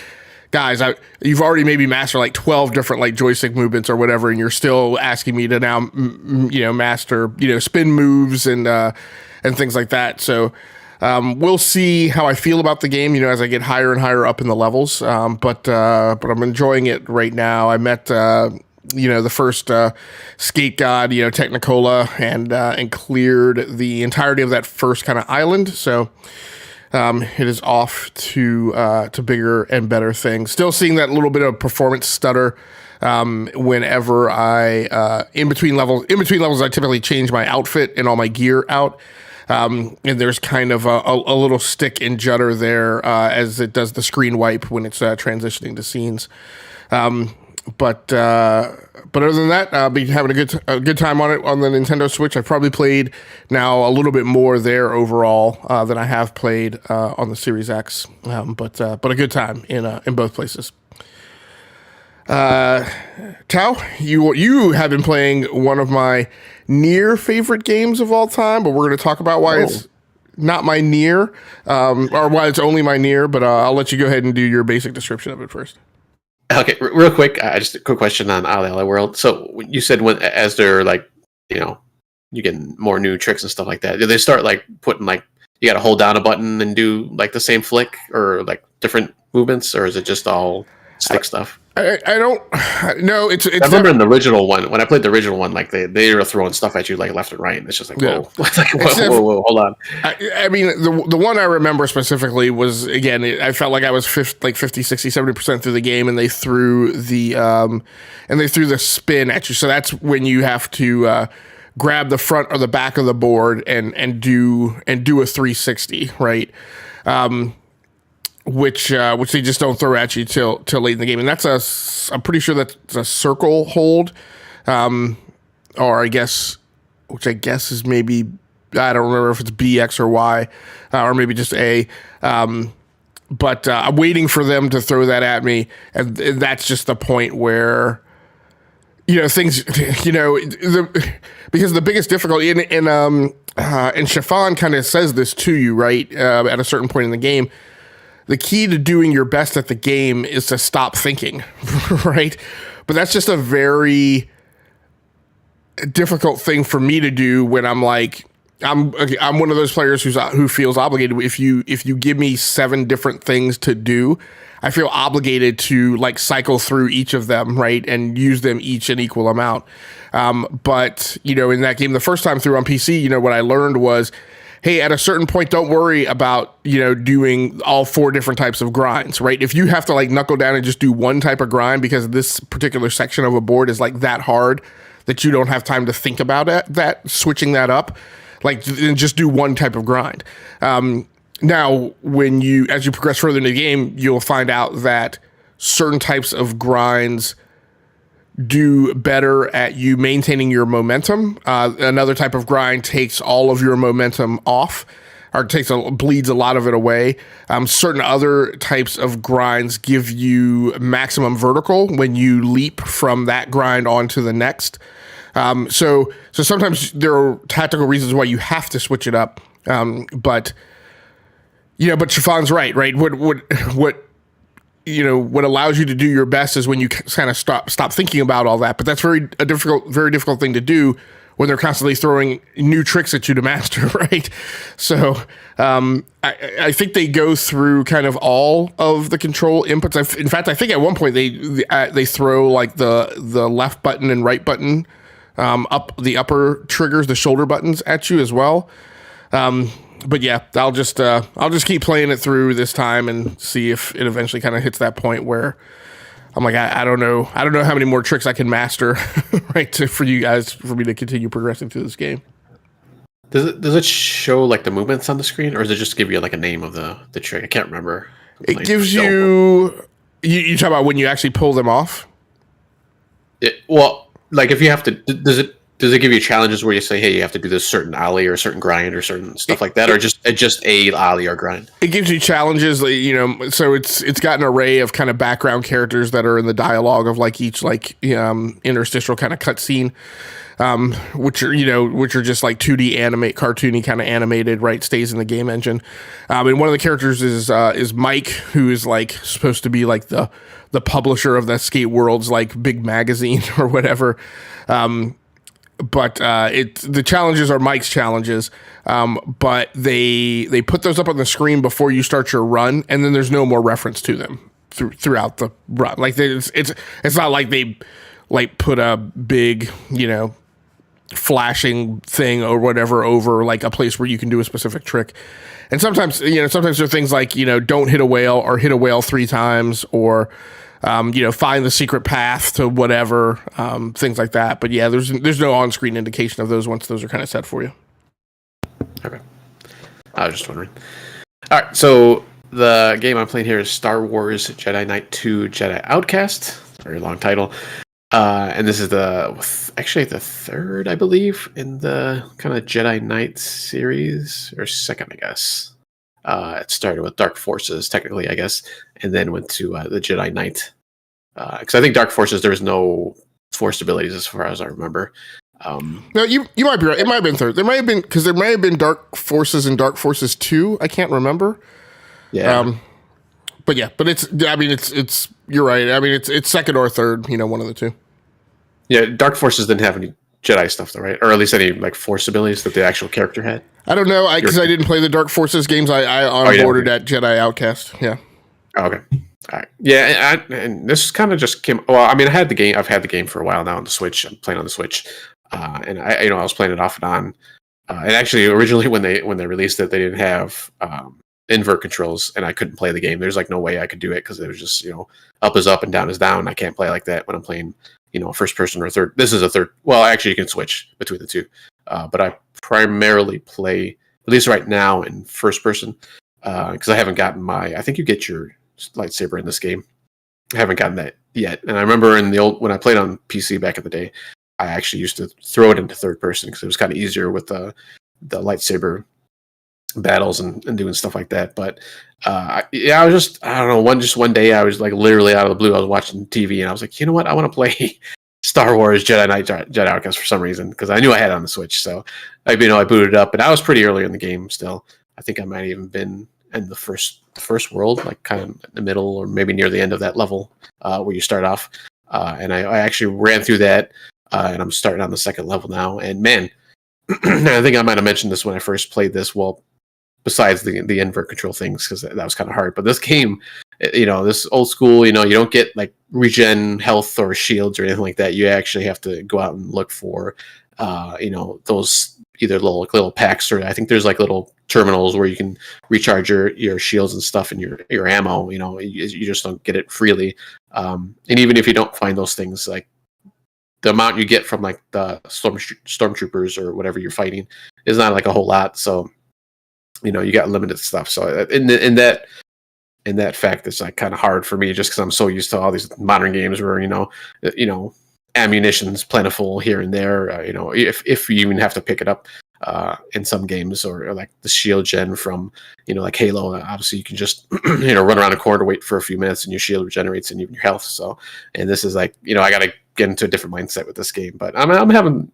guys, you've already maybe mastered like 12 different like joystick movements or whatever, and you're still asking me to now, master, spin moves and things like that. So we'll see how I feel about the game, as I get higher and higher up in the levels. But I'm enjoying it right now. I met, the first skate god, Technicola, and cleared the entirety of that first kind of island. So it is off to bigger and better things. Still seeing that little bit of performance stutter whenever I in between levels. I typically change my outfit and all my gear out, and there's kind of a little stick and judder there as it does the screen wipe when it's transitioning to scenes. But other than that, I'll be having a good time on it on the Nintendo Switch. I've probably played now a little bit more there overall than I have played on the Series X. But a good time in both places. Tao, you have been playing one of my near favorite games of all time, but we're going to talk about why not my near, or why it's only my near, but I'll let you go ahead and do your basic description of it first. Okay, real quick, just a quick question on OlliOlli World. So you said as they're like, you get more new tricks and stuff like that, do they start like putting like you got to hold down a button and do like the same flick or like different movements, or is it just all stick stuff? I don't know. It's I remember in the original one, when I played the original one, like they were throwing stuff at you like left and right, and it's just like, whoa, whoa, hold on. I mean, the one I remember specifically was, again, I felt like I was 50, 60, 70% through the game, and they threw the spin at you. So that's when you have to grab the front or the back of the board and do a 360, right? Which they just don't throw at you till late in the game, and I'm pretty sure that's a circle hold, or I guess is maybe, I don't remember if it's B, X, or Y, or maybe just A. But I'm waiting for them to throw that at me, and that's just the point where things, because the biggest difficulty, and Chiffon kind of says this to you, right, at a certain point in the game. The key to doing your best at the game is to stop thinking, right? But that's just a very difficult thing for me to do when I'm like, I'm one of those players who feels obligated. If you give me 7 different things to do, I feel obligated to like cycle through each of them, right, and use them each an equal amount. But in that game, the first time through on PC, what I learned was, hey, at a certain point, don't worry about, doing all 4 different types of grinds, right? If you have to like knuckle down and just do one type of grind because this particular section of a board is like that hard that you don't have time to think about that switching that up, like then just do one type of grind. Now, as you progress further in the game, you'll find out that certain types of grinds do better at you maintaining your momentum. Another type of grind takes all of your momentum off, or bleeds a lot of it away. Certain other types of grinds give you maximum vertical when you leap from that grind onto the next. So sometimes there are tactical reasons why you have to switch it up. But Chiffon's right? What allows you to do your best is when you kind of stop thinking about all that. But that's very difficult thing to do when they're constantly throwing new tricks at you to master, right? So I think they go through kind of all of the control inputs. In fact, I think at one point they throw like the left button and right button up the upper triggers, the shoulder buttons at you as well. But yeah, I'll just keep playing it through this time and see if it eventually kind of hits that point where I'm like, I don't know how many more tricks I can master, right? For me to continue progressing through this game. Does it show like the movements on the screen, or does it just give you like a name of the trick? I can't remember. It gives you talk about when you actually pull them off. Like if you have to, does it give you challenges where you say, hey, you have to do this certain ollie or a certain grind or certain stuff like that, or just a ollie or grind? It gives you challenges, so it's got an array of kind of background characters that are in the dialogue of like each interstitial kind of cutscene, which are just like 2D cartoony kind of animated, right? Stays in the game engine. And one of the characters is Mike, who is like supposed to be like the publisher of the Skate World's like big magazine or whatever. But the challenges are Mike's challenges, but they put those up on the screen before you start your run, and then there's no more reference to them throughout the run. Like it's not like they like put a big flashing thing or whatever over like a place where you can do a specific trick. And sometimes there are things like don't hit a whale or hit a whale 3 times or find the secret path to whatever, things like that. But yeah, there's no on-screen indication of those once those are kind of set for you. Okay. I was just wondering. All right, so the game I'm playing here is Star Wars Jedi Knight 2 Jedi Outcast. Very long title. And this is actually the 3rd, I believe, in the kind of Jedi Knight series, or 2nd, I guess. It started with Dark Forces, technically, I guess, and then went to the Jedi Knight. Because I think Dark Forces, there was no forced abilities as far as I remember. No, you might be right. It might have been third. There might have been, because there may have been Dark Forces and Dark Forces 2. I can't remember. Yeah. But it's you're right. I mean, it's second or third, one of the two. Yeah, Dark Forces didn't have any Jedi stuff, though, right? Or at least any like Force abilities that the actual character had. I don't know, because I didn't play the Dark Forces games. I onboarded at Jedi Outcast. Yeah. Oh, okay. All right. Yeah, and this kind of just came. Well, I mean, I had the game. I've had the game for a while now on the Switch. I'm playing on the Switch, and I was playing it off and on. And actually, originally when they released it, they didn't have invert controls, and I couldn't play the game. There's like no way I could do it because it was just up is up and down is down. I can't play like that when I'm playing first person or third. This is a third. Well, actually, you can switch between the two, but I primarily play, at least right now, in first person because I haven't gotten my. I think you get your lightsaber in this game. I haven't gotten that yet, and I remember when I played on PC back in the day, I actually used to throw it into third person because it was kind of easier with the lightsaber battles and doing stuff like that. But I was I don't know, one day I was like literally out of the blue, I was watching TV and I was like, you know what, I want to play Star Wars Jedi Outcast for some reason because I knew I had it on the Switch. So I booted it up, and I was pretty early in the game still. I think I might have even been in the first world, like kind of in the middle or maybe near the end of that level where you start off. And I actually ran through that, and I'm starting on the second level now. And man, I think I might have mentioned this when I first played this. Well, besides the invert control things, because that was kind of hard. But this game, this old school, you don't get like regen health or shields or anything like that. You actually have to go out and look for, those either little packs, or I think there's like little terminals where you can recharge your shields and stuff and your ammo. You just don't get it freely. And even if you don't find those things, like the amount you get from like the stormtroopers or whatever you're fighting is not like a whole lot. So you got limited stuff. So in that fact, it's like kind of hard for me just because I'm so used to all these modern games where ammunition's plentiful here and there. If you even have to pick it up in some games, or like the shield gen from like Halo, obviously you can just run around a corner, wait for a few minutes, and your shield regenerates and even your health. So, and this is like I got to get into a different mindset with this game, but I'm having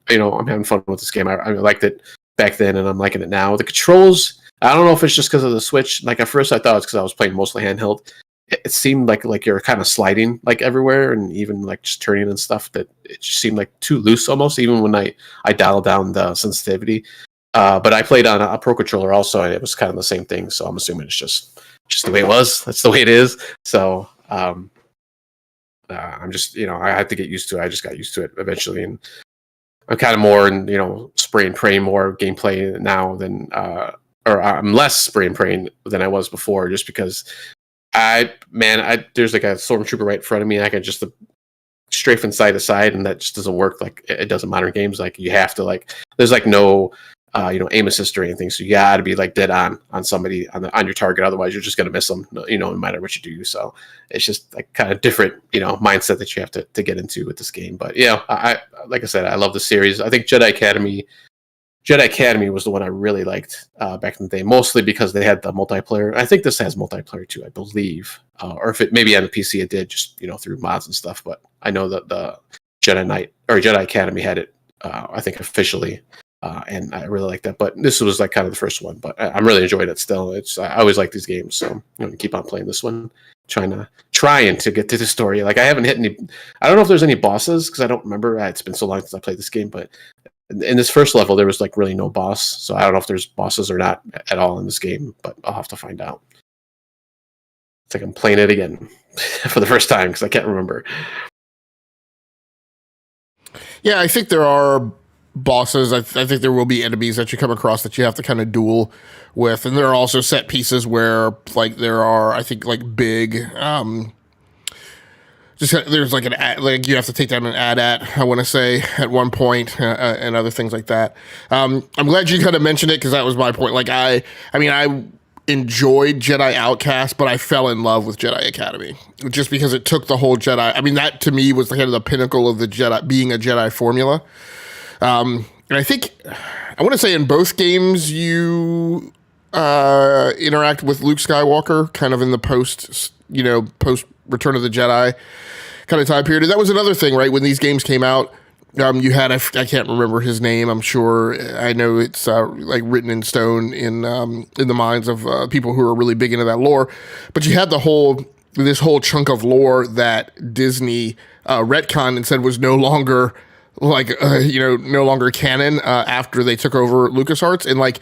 fun with this game. I liked it back then, and I'm liking it now. The controls, I don't know if it's just because of the Switch. Like at first I thought it's because I was playing mostly handheld. It seemed like you're kind of sliding like everywhere, and even like just turning and stuff, that it just seemed like too loose almost, even when I dialed down the sensitivity. But I played on a Pro Controller also, and it was kind of the same thing. So I'm assuming it's just the way it was. That's the way it is. So I'm just, I had to get used to it. I just got used to it eventually. And I'm kind of more in, spray and pray more gameplay now than, or I'm less spray and praying than I was before, just because there's like a stormtrooper right in front of me. I can just strafe from side to side, and that just doesn't work like it does in modern games. Like you have to there's like no, aim assist or anything. So you got to be like dead on somebody on your target. Otherwise, you're just going to miss them, no matter what you do. So it's just like kind of different, mindset that you have to get into with this game. But I like I said, I love the series. I think Jedi Academy was the one I really liked back in the day, mostly because they had the multiplayer. I think this has multiplayer too, I believe. Or if it maybe on the PC it did, just through mods and stuff. But I know that the Jedi Academy had it, I think officially, and I really like that. But this was like kind of the first one. But I'm really enjoying it still. I always like these games, so I'm going to keep on playing this one, trying to get to the story. Like I haven't hit any. I don't know if there's any bosses because I don't remember. It's been so long since I played this game, but in this first level, there was like really no boss. So I don't know if there's bosses or not at all in this game, but I'll have to find out. It's like I'm playing it again for the first time because I can't remember. Yeah, I think there are bosses. I think there will be enemies that you come across that you have to kind of duel with. And there are also set pieces where like there are, I think, like big... there's like an ad, like you have to take down an AT-AT, I want to say, at one point, and other things like that. I'm glad you kind of mentioned it because that was my point. Like I enjoyed Jedi Outcast, but I fell in love with Jedi Academy just because it took the whole Jedi. I mean, that to me was kind of the pinnacle of the Jedi being a Jedi formula. And I think I want to say in both games you interact with Luke Skywalker, kind of in the post Return of the Jedi kind of time period. And that was another thing, right? When these games came out, You had I can't remember his name. I'm sure I know it's like written in stone in the minds of people who are really big into that lore. But you had this whole chunk of lore that Disney retconned and said was no longer no longer canon after they took over LucasArts, and like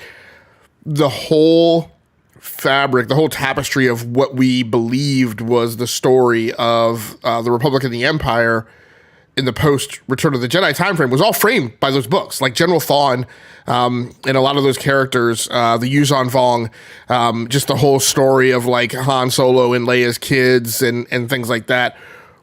the whole fabric, the whole tapestry of what we believed was the story of the Republic and the Empire in the post Return of the Jedi timeframe was all framed by those books, like General Thawne and a lot of those characters, the Yuuzhan Vong, just the whole story of like Han Solo and Leia's kids and things like that,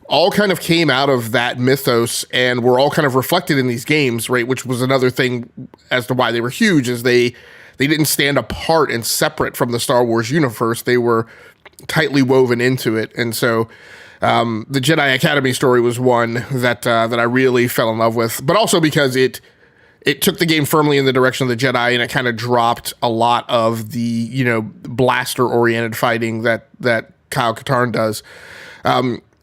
all kind of came out of that mythos and were all kind of reflected in these games, right? Which was another thing as to why they were huge, is they didn't stand apart and separate from the Star Wars universe. They were tightly woven into it, and so. The Jedi Academy story was one that I really fell in love with, but also because it took the game firmly in the direction of the Jedi, and it kind of dropped a lot of the blaster oriented fighting that Kyle Katarn does.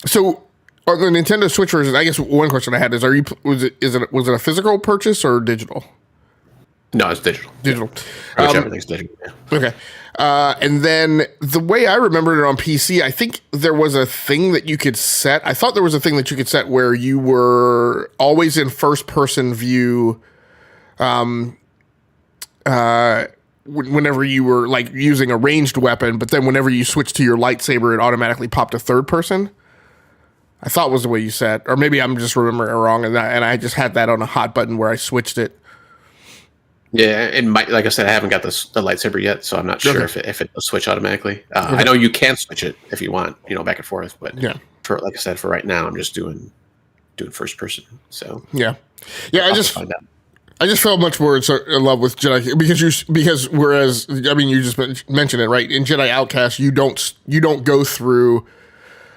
So on the Nintendo Switch version, I guess one question I had is: was it a physical purchase or digital? No, it's digital. Digital. Everything's digital. Yeah. Okay. And then the way I remembered it on PC, I think there was a thing that you could set. I thought there was a thing that you could set where you were always in first person view. Whenever you were like using a ranged weapon, but then whenever you switched to your lightsaber, it automatically popped to third person. I thought was the way you set, or maybe I'm just remembering it wrong, and I just had that on a hot button where I switched it. Yeah, and like I said, I haven't got the lightsaber yet, so I'm not sure if it will switch automatically. I know you can switch it if you want, back and forth. But for like I said, for right now, I'm just doing first person. So yeah. I just felt much more in love with Jedi because whereas you just mentioned it, right? In Jedi Outcast, you don't go through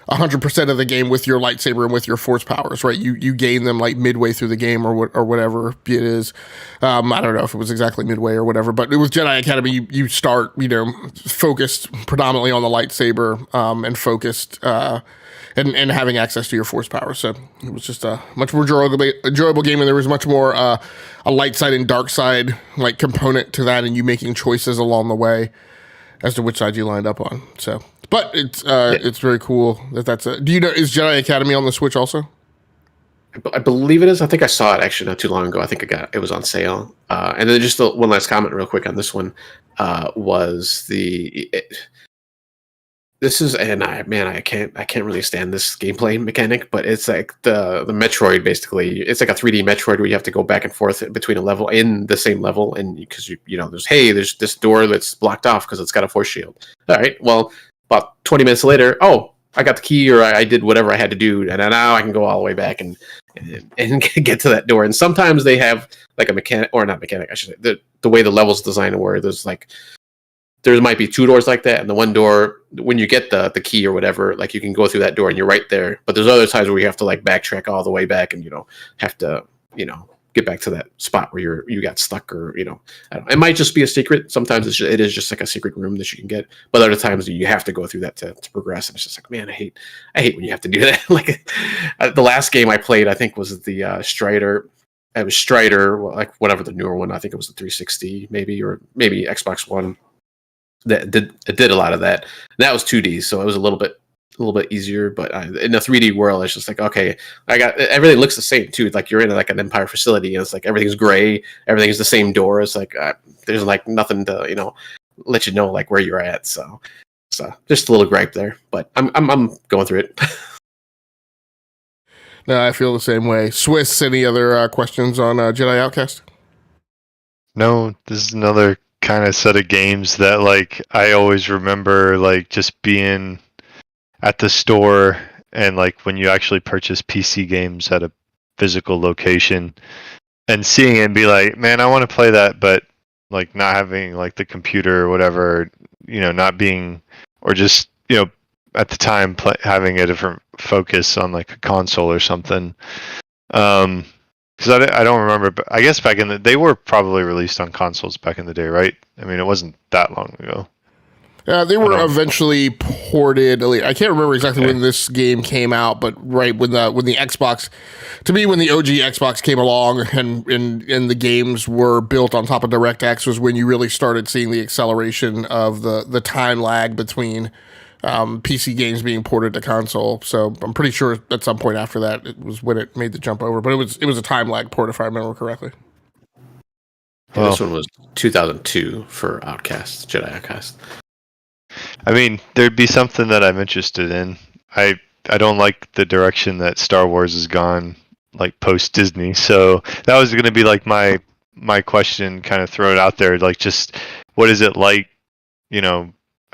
100% of the game with your lightsaber and with your force powers, right? You gain them like midway through the game or whatever it is. I don't know if it was exactly midway or whatever, but with Jedi Academy, you start focused predominantly on the lightsaber and focused and having access to your force power. So it was just a much more enjoyable game, and there was much more a light side and dark side like component to that, and you making choices along the way as to which side you lined up on. So. But it's very cool that's a. Do you know, is Jedi Academy on the Switch also? I believe it is. I think I saw it actually not too long ago. I think it was on sale. And then just one last comment real quick on this one was this is, and I can't really stand this gameplay mechanic, but it's like the Metroid basically. It's like a 3D Metroid where you have to go back and forth between a level in the same level, and because there's this door that's blocked off because it's got a force shield. All right, well. About 20 minutes later, I got the key, or I did whatever I had to do, and now I can go all the way back and get to that door. And sometimes they have like a mechanic, or not mechanic, I should say, the way the level's designed, where there might be two doors like that, and the one door, when you get the key or whatever, like you can go through that door and you're right there. But there's other times where you have to like backtrack all the way back and have to get back to that spot where you got stuck, or I don't know. It might just be a secret. Sometimes it is just like a secret room that you can get, but other times you have to go through that to progress. And it's just like, man, I hate when you have to do that. Like the last game I played, I think was the Strider. It was Strider, like whatever the newer one. I think it was the 360, or maybe Xbox One. It did a lot of that. That was 2D, so it was a little bit easier, but in the 3D world, it's just like, okay, everything looks the same too. Like you're in like an Empire facility, and it's like everything's gray, everything's the same door. It's like there's like nothing to let you know like where you're at. So just a little gripe there, but I'm going through it. No, I feel the same way. Swiss, any other questions on Jedi Outcast? No, this is another kind of set of games that like I always remember like just being at the store, and like when you actually purchase PC games at a physical location and seeing it and be like, man, I want to play that, but like not having like the computer or whatever, not being, or just, at the time having a different focus on like a console or something. Because I don't remember, but I guess they were probably released on consoles back in the day, right? I mean, it wasn't that long ago. They were eventually ported. I can't remember exactly when this game came out, but right when the Xbox, to me, when the OG Xbox came along and the games were built on top of DirectX was when you really started seeing the acceleration of the time lag between PC games being ported to console. So I'm pretty sure at some point after that it was when it made the jump over. But it was a time lag port if I remember correctly. Yeah, this one was 2002 for Outcast, Jedi Outcast. I mean, there'd be something that I'm interested in. I don't like the direction that Star Wars has gone, like post Disney. So that was going to be like my question, kind of throw it out there, like just what is it like,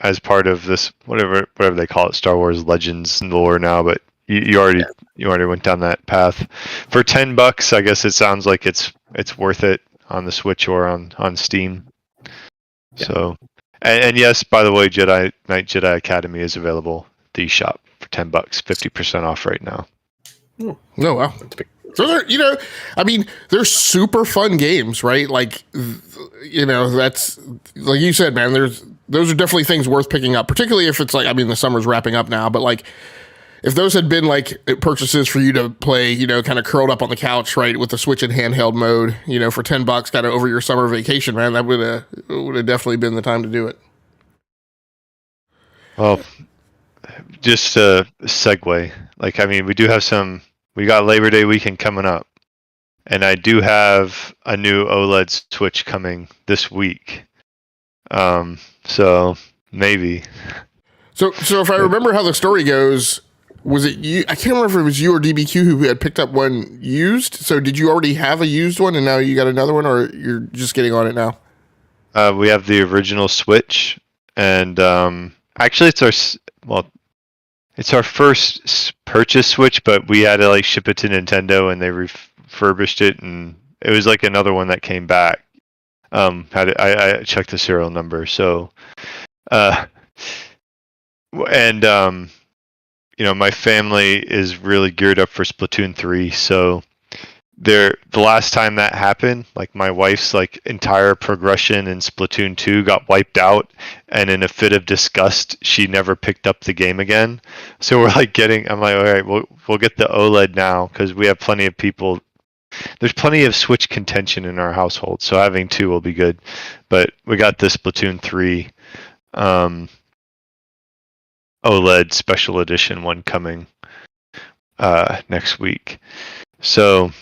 as part of this whatever they call it, Star Wars Legends lore now. But you already went down that path. For $10, I guess it sounds like it's worth it on the Switch or on Steam. Yeah. So. And yes, by the way, Jedi Academy is available at the eShop for $10, 50% off right now. Oh wow! So they're, they're super fun games, right? Like, that's like you said, man. Those are definitely things worth picking up, particularly if it's like, the summer's wrapping up now, but like, if those had been like purchases for you to play, kind of curled up on the couch, right, with the Switch in handheld mode, for $10, kind of over your summer vacation, man, that would have definitely been the time to do it. Well, just a segue. Like, we got Labor Day weekend coming up, and I do have a new OLED Switch coming this week. So maybe. So if I remember how the story goes, was it you? I can't remember if it was you or DBQ who had picked up one used. So did you already have a used one and now you got another one, or you're just getting on it now? We have the original Switch, and actually it's our first purchase Switch, but we had to ship it to Nintendo and they refurbished it, and it was like another one that came back. I checked the serial number, so my family is really geared up for Splatoon 3, so the last time that happened, like my wife's entire progression in Splatoon 2 got wiped out, and in a fit of disgust, she never picked up the game again. So we're I'm like, all right, we'll get the OLED now because we have plenty of people. There's plenty of Switch contention in our household, so having two will be good. But we got the Splatoon 3 OLED special edition one coming next week. So,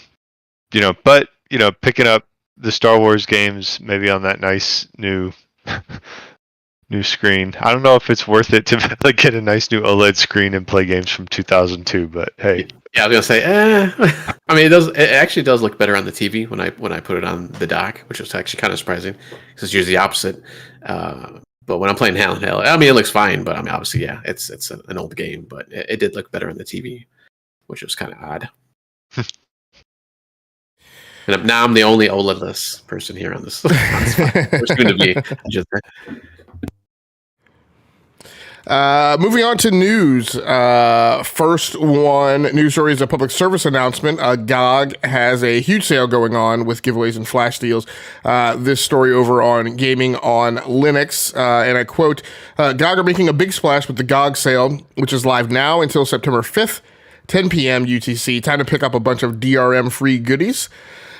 picking up the Star Wars games maybe on that nice new screen. I don't know if it's worth it to get a nice new OLED screen and play games from 2002, but hey. Yeah, I was gonna say, it actually does look better on the TV when I put it on the dock, which was actually kind of surprising because it's usually the opposite. But when I'm playing handheld, it looks fine. But obviously, yeah, it's an old game, but it did look better on the TV, which was kind of odd. And now I'm the only OLED-less person here on this. There's going to be. Moving on to news. First one, news story is a public service announcement. GOG has a huge sale going on with giveaways and flash deals. This story over on Gaming on Linux. And I quote, GOG are making a big splash with the GOG sale, which is live now until September 5th, 10 p.m. UTC. Time to pick up a bunch of DRM-free goodies.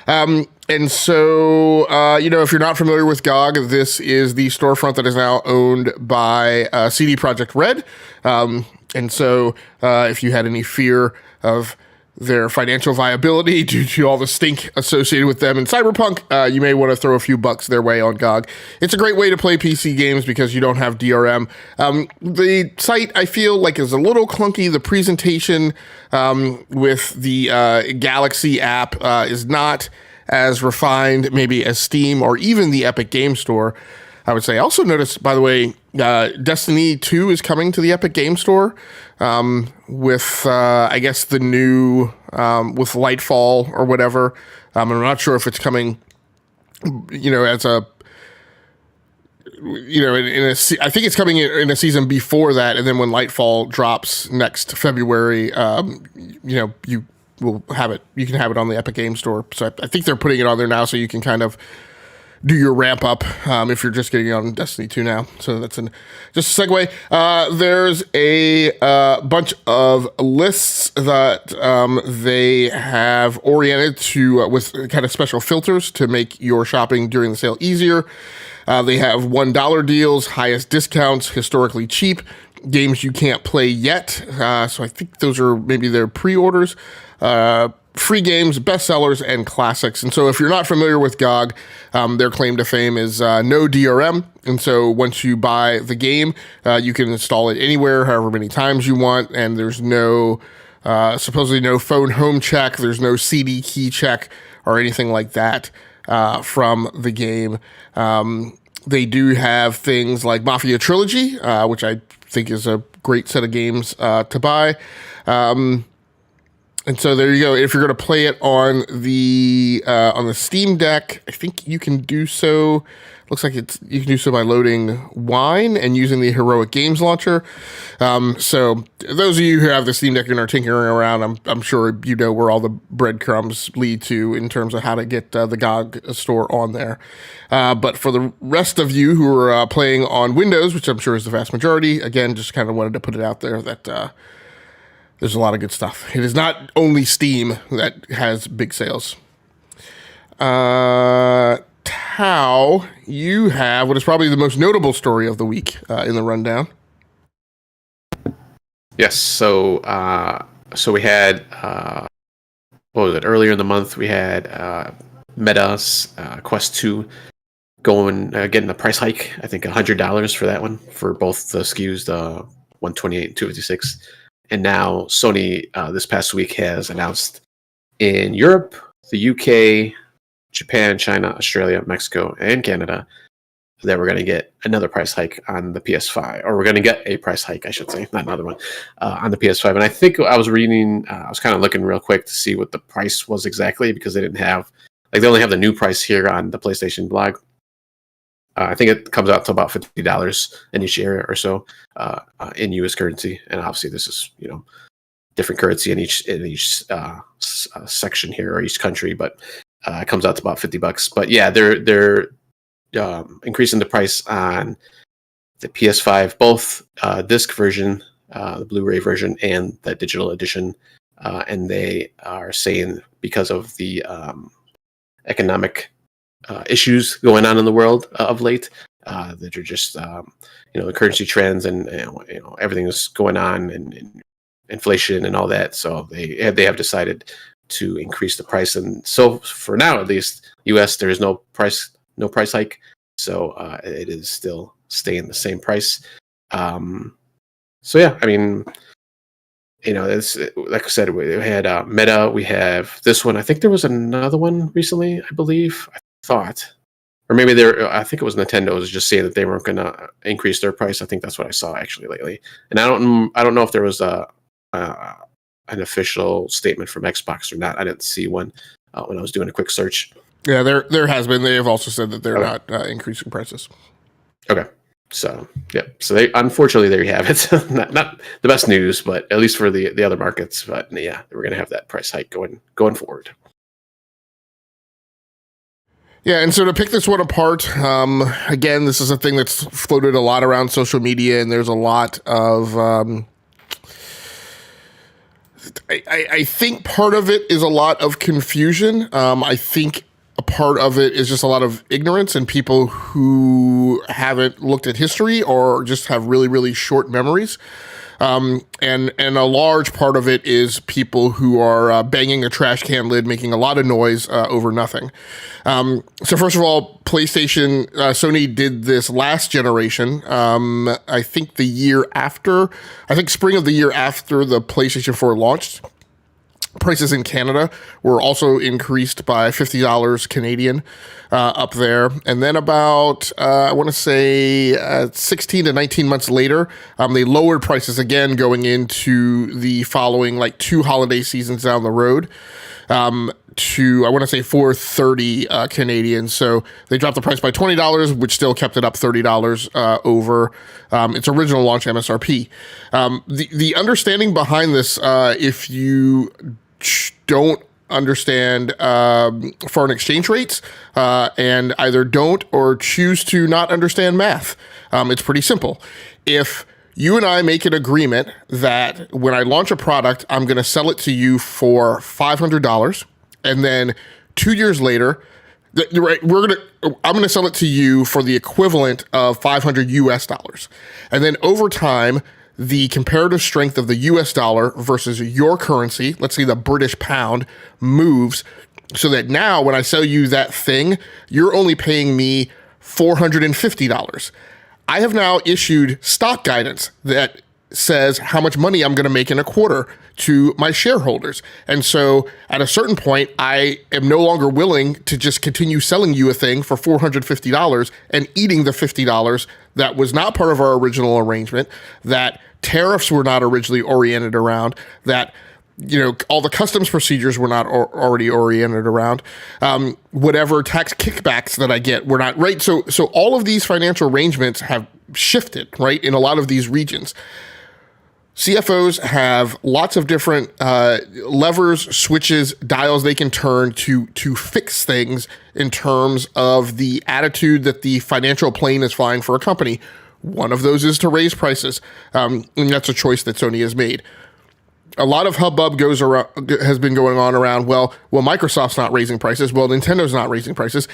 And so, if you're not familiar with GOG, this is the storefront that is now owned by CD Projekt Red. And so, if you had any fear of their financial viability due to all the stink associated with them in Cyberpunk, you may want to throw a few bucks their way on GOG. It's a great way to play PC games because you don't have DRM. The site, I feel like, is a little clunky. The presentation with the Galaxy app is not as refined maybe as Steam or even the Epic Game Store, I would say. I also noticed, by the way, Destiny 2 is coming to the Epic Game Store with, I guess, the new, with Lightfall or whatever. I'm not sure if it's coming, as a, I think it's coming in a season before that. And then when Lightfall drops next February, you will have it. You can have it on the Epic Game Store. So I think they're putting it on there now so you can kind of do your ramp up if you're just getting on Destiny 2 now. So that's just a segue. There's a bunch of lists that they have oriented to with kind of special filters to make your shopping during the sale easier. They have $1 deals, highest discounts, historically cheap, games you can't play yet. So I think those are maybe their pre-orders. Free games, bestsellers, and classics. And so if you're not familiar with GOG, their claim to fame is no DRM. And so once you buy the game, you can install it anywhere, however many times you want. And there's no, supposedly no phone home check. There's no CD key check or anything like that from the game. They do have things like Mafia Trilogy, which I think is a great set of games to buy. And so there you go. If you're going to play it on the Steam Deck, I think you can do so. Looks like you can do so by loading Wine and using the Heroic Games launcher. So those of you who have the Steam Deck and are tinkering around, I'm sure you know where all the breadcrumbs lead to in terms of how to get the GOG store on there. But for the rest of you who are playing on Windows, which I'm sure is the vast majority, again, just kind of wanted to put it out there that there's a lot of good stuff. It is not only Steam that has big sales. Tao, you have what is probably the most notable story of the week in the rundown. Yes. So we had what was it? Earlier in the month, we had Meta's Quest 2 getting a price hike. I think $100 for that one for both the SKUs, the 128 and 256. And now Sony this past week has announced in Europe, the UK, Japan, China, Australia, Mexico, and Canada that we're going to get another price hike on the PS5, or we're going to get a price hike, I should say, not another one, on the PS5. And I think I was reading, I was kind of looking real quick to see what the price was exactly, because they didn't have, they only have the new price here on the PlayStation blog. I think it comes out to about $50 in each area or so in U.S. currency, and obviously this is different currency in each section here or each country, but it comes out to about $50. But yeah, they're increasing the price on the PS5, both disc version, the Blu-ray version, and the digital edition, and they are saying because of the economic issues going on in the world of late, that are just the currency trends and everything that's going on and inflation and all that. So they have decided to increase the price, and so for now at least, US there is no price hike. So it is still staying the same price. So yeah, I mean, it's like I said, we had Meta. We have this one. I think there was another one recently, I believe. I thought, or maybe I think it was Nintendo was just saying that they weren't going to increase their price. I think that's what I saw actually lately. And I don't know if there was an official statement from Xbox or not. I didn't see one when I was doing a quick search. Yeah, there has been. They have also said that they're not increasing prices. Okay. So yeah, so unfortunately there you have it. not the best news, but at least for the other markets. But yeah, we're gonna have that price hike going forward. Yeah, and so to pick this one apart, again, this is a thing that's floated a lot around social media, and there's a lot of. I think part of it is a lot of confusion. I think a part of it is just a lot of ignorance and people who haven't looked at history or just have really, really short memories. And a large part of it is people who are banging a trash can lid, making a lot of noise over nothing. So first of all, PlayStation, Sony did this last generation. I think spring of the year after the PlayStation 4 launched. Prices in Canada were also increased by $50 Canadian up there. And then about, I want to say 16 to 19 months later, they lowered prices again going into the following like 2 holiday seasons down the road to, I want to say $4.30 Canadian. So they dropped the price by $20, which still kept it up $30 over its original launch MSRP. The understanding behind this, if you don't understand foreign exchange rates and either don't or choose to not understand math. It's pretty simple. If you and I make an agreement that when I launch a product, I'm going to sell it to you for $500, and then 2 years later, I'm going to sell it to you for the equivalent of $500 US. And then over time, the comparative strength of the US dollar versus your currency, let's say the British pound, moves so that now when I sell you that thing, you're only paying me $450. I have now issued stock guidance that says how much money I'm going to make in a quarter to my shareholders. And so at a certain point, I am no longer willing to just continue selling you a thing for $450 and eating the $50 that was not part of our original arrangement, that tariffs were not originally oriented around, that all the customs procedures were not already oriented around, whatever tax kickbacks that I get were not, right? So all of these financial arrangements have shifted, right, in a lot of these regions. CFOs have lots of different levers, switches, dials they can turn to fix things in terms of the attitude that the financial plane is flying for a company. One of those is to raise prices, and that's a choice that Sony has made. A lot of hubbub has been going on around, well, Microsoft's not raising prices. Well, Nintendo's not raising prices.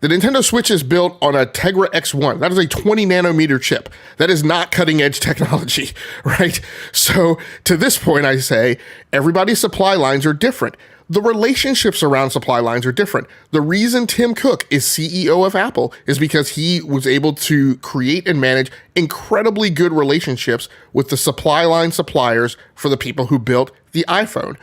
The Nintendo Switch is built on a Tegra X1. That is a 20 nanometer chip. That is not cutting edge technology, right? So to this point, I say everybody's supply lines are different. The relationships around supply lines are different. The reason Tim Cook is CEO of Apple is because he was able to create and manage incredibly good relationships with the supply line suppliers for the people who built the iPhone.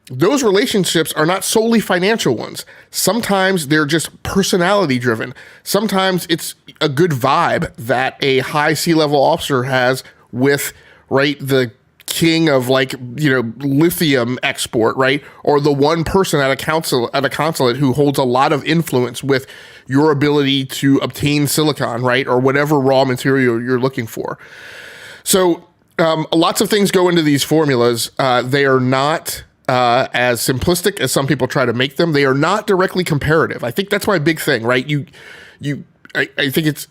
Those relationships are not solely financial ones. Sometimes they're just personality driven. Sometimes it's a good vibe that a high C-level officer has with, right, the king of lithium export, right? Or the one person at a consulate who holds a lot of influence with your ability to obtain silicon, right? Or whatever raw material you're looking for. So lots of things go into these formulas. They are not as simplistic as some people try to make them. They are not directly comparative. I think that's my big thing, right? I think it's,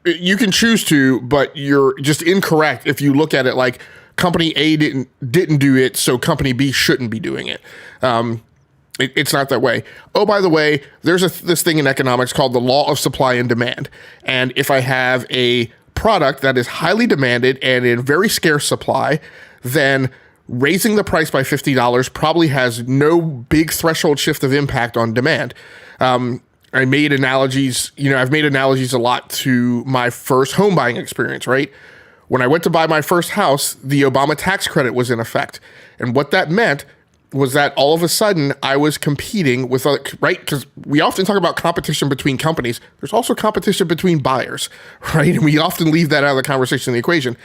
you can choose to, but you're just incorrect if you look at it like company A didn't do it, so company B shouldn't be doing it. It's not that way. Oh, by the way, there's this thing in economics called the law of supply and demand. And if I have a product that is highly demanded and in very scarce supply, then raising the price by $50 probably has no big threshold shift of impact on demand. I made analogies, I've made analogies a lot to my first home buying experience, right? When I went to buy my first house, the Obama tax credit was in effect. And what that meant was that all of a sudden I was competing with, right? Because we often talk about competition between companies. There's also competition between buyers, right? And we often leave that out of the conversation in the equation.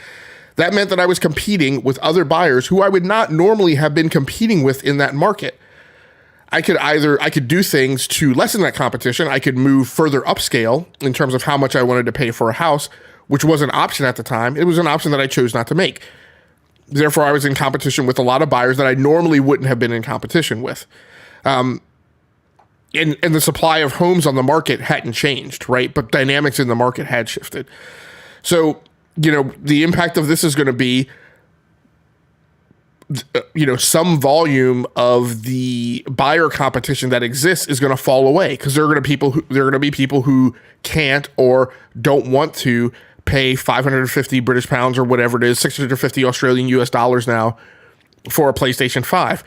That meant that I was competing with other buyers who I would not normally have been competing with in that market. I could do things to lessen that competition. I could move further upscale in terms of how much I wanted to pay for a house, which was an option at the time. It was an option that I chose not to make. Therefore, I was in competition with a lot of buyers that I normally wouldn't have been in competition with. And the supply of homes on the market hadn't changed, right? But dynamics in the market had shifted. So, the impact of this is going to be some volume of the buyer competition that exists is going to fall away because there are going to be people who can't or don't want to pay 550 British pounds or whatever it is, 650 Australian US dollars now for a PlayStation 5.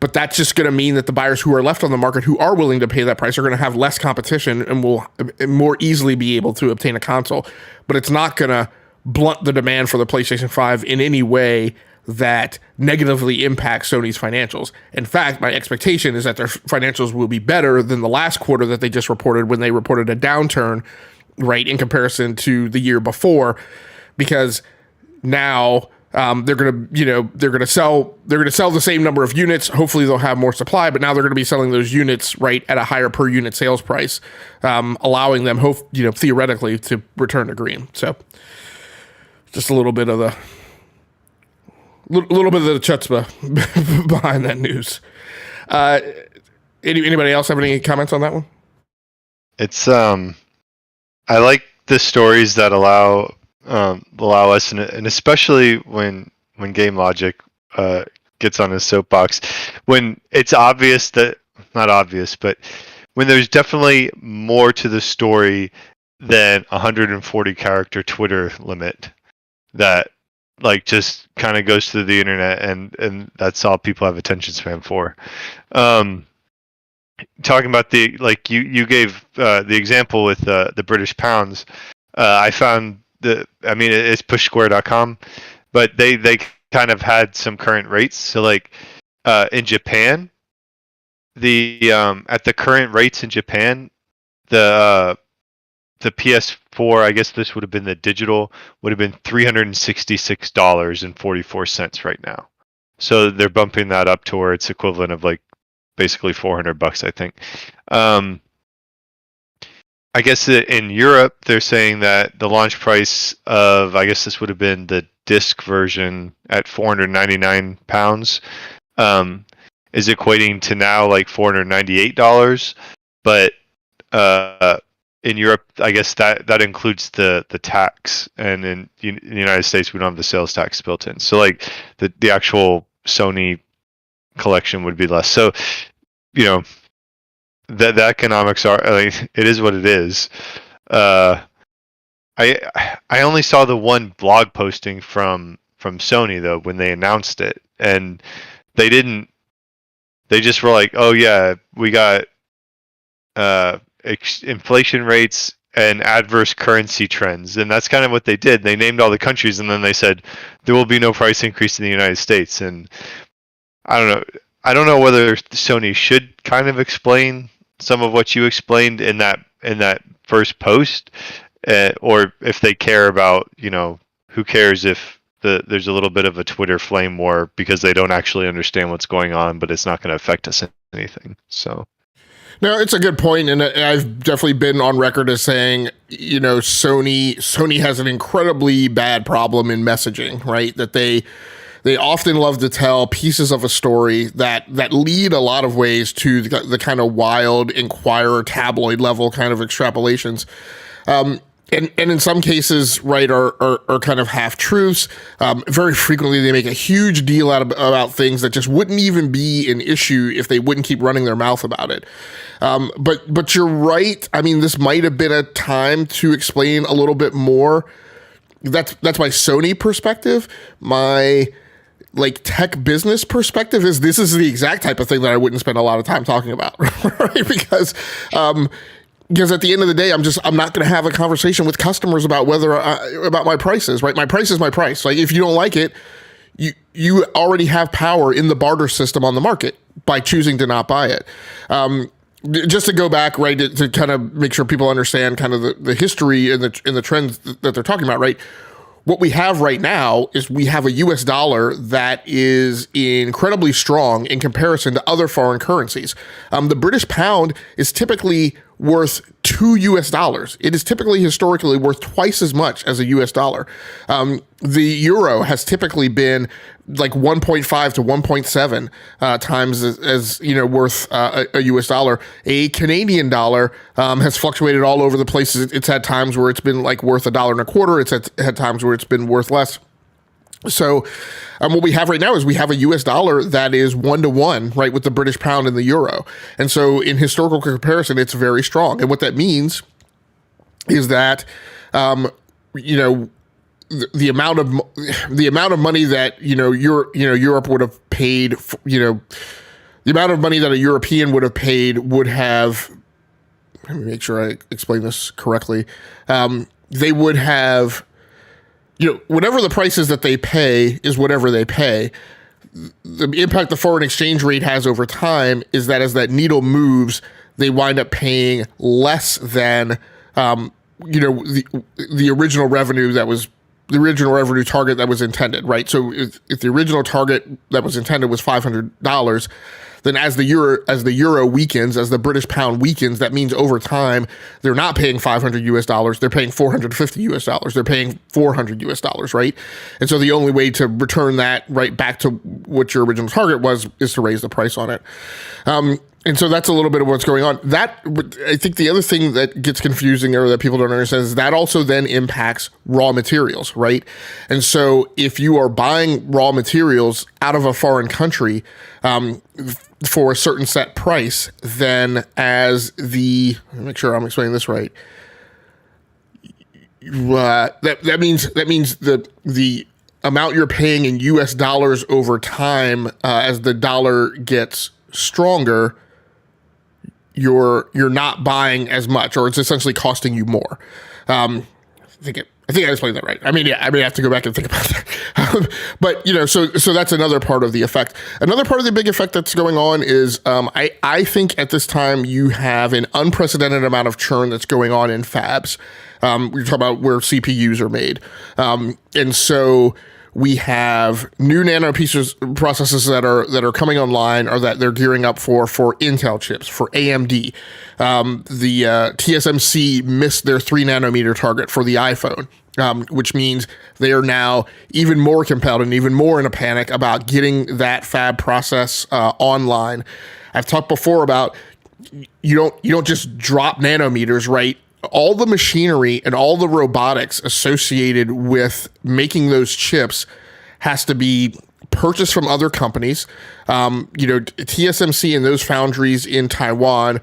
But that's just going to mean that the buyers who are left on the market who are willing to pay that price are going to have less competition and will more easily be able to obtain a console. But it's not going to blunt the demand for the PlayStation 5 in any way that negatively impacts Sony's financials. In fact, my expectation is that their financials will be better than the last quarter that they just reported when they reported a downturn, right, in comparison to the year before, because now they're going to sell the same number of units. Hopefully they'll have more supply, but now they're going to be selling those units right at a higher per unit sales price, allowing them theoretically to return to green. So just a little bit of the little bit of the chutzpah behind that news. Anybody else have any comments on that one? It's I like the stories that allow us, and especially when Game Logic gets on his soapbox, when it's obvious that, not obvious, but when there's definitely more to the story than 140 character Twitter limit that like just kind of goes through the internet, and that's all people have attention span for. Talking about the, like you gave the example with the British pounds, I found it's pushsquare.com, but they kind of had some current rates. So like in Japan, the at the current rates in Japan, the PS4, I guess this would have been the digital, would have been $366.44 right now. So they're bumping that up to where it's equivalent of like basically $400, I think. I guess in Europe, they're saying that the launch price of, I guess this would have been the disc version at £499, is equating to now like $498. But in Europe, I guess that includes the tax, and in the United States, we don't have the sales tax built in. So like the actual Sony collection would be less. So, you know, the economics are, I mean, it is what it is. I only saw the one blog posting from Sony though when they announced it, and they just were like, oh yeah, we got inflation rates and adverse currency trends, and that's kind of what they did. They named all the countries, and then they said there will be no price increase in the United States. And I don't know whether Sony should kind of explain some of what you explained in that first post, or if they care about, you know, who cares if there's a little bit of a Twitter flame war because they don't actually understand what's going on, but it's not going to affect us anything. So. No, it's a good point, and I've definitely been on record as saying, you know, Sony has an incredibly bad problem in messaging, right? That they often love to tell pieces of a story that lead a lot of ways to the kind of wild Inquirer tabloid level kind of extrapolations. And in some cases, right, are kind of half truths. Very frequently, they make a huge deal about things that just wouldn't even be an issue if they wouldn't keep running their mouth about it. But you're right. I mean, this might have been a time to explain a little bit more. That's my Sony perspective. My like tech business perspective is this is the exact type of thing that I wouldn't spend a lot of time talking about, right? Because at the end of the day, I'm not going to have a conversation with customers about about my prices, right? My price is my price. Like if you don't like it, you already have power in the barter system on the market by choosing to not buy it. Just to go back, right, to kind of make sure people understand kind of the history and the trends that they're talking about, right? What we have right now is we have a US dollar that is incredibly strong in comparison to other foreign currencies. The British pound is typically worth $2. It is typically historically worth twice as much as a US dollar. The euro has typically been like 1.5 to 1.7 times as you know, worth a US dollar. A Canadian dollar has fluctuated all over the place. It's had times where it's been like worth $1.25. It's had times where it's been worth less. So what we have right now is we have a US dollar that is 1-to-1, right, with the British pound and the euro. And so in historical comparison, it's very strong. And what that means is that, you know, the amount of money that, you know, Europe would have paid, you know, the amount of money that a European would have paid would have, let me make sure I explain this correctly. They would have, you know, whatever the prices that they pay is whatever they pay. The impact the foreign exchange rate has over time is that as that needle moves, they wind up paying less than, you know, the original revenue that was the original revenue target that was intended, right? So if the original target that was intended was $500, then as the euro weakens, as the British pound weakens, that means over time they're not paying $500 they're paying $450 they're paying $400, right? And so the only way to return that right back to what your original target was is to raise the price on it. And so that's a little bit of what's going on. That, I think the other thing that gets confusing or that people don't understand is that also then impacts raw materials, right? And so if you are buying raw materials out of a foreign country for a certain set price, then let me make sure I'm explaining this right. That means the amount you're paying in US dollars over time as the dollar gets stronger, you're not buying as much, or it's essentially costing you more. I think I explained that right. I have to go back and think about that. But so that's another part of the effect. Another part of the big effect that's going on is I think at this time you have an unprecedented amount of churn that's going on in fabs. We talk about where CPUs are made, and so we have new nano processors that are coming online, or that they're gearing up for Intel chips, for AMD. The TSMC missed their 3 nanometer target for the iPhone, which means they are now even more compelled and even more in a panic about getting that fab process online. I've talked before about you don't just drop nanometers, right? All the machinery and all the robotics associated with making those chips has to be purchased from other companies. TSMC and those foundries in Taiwan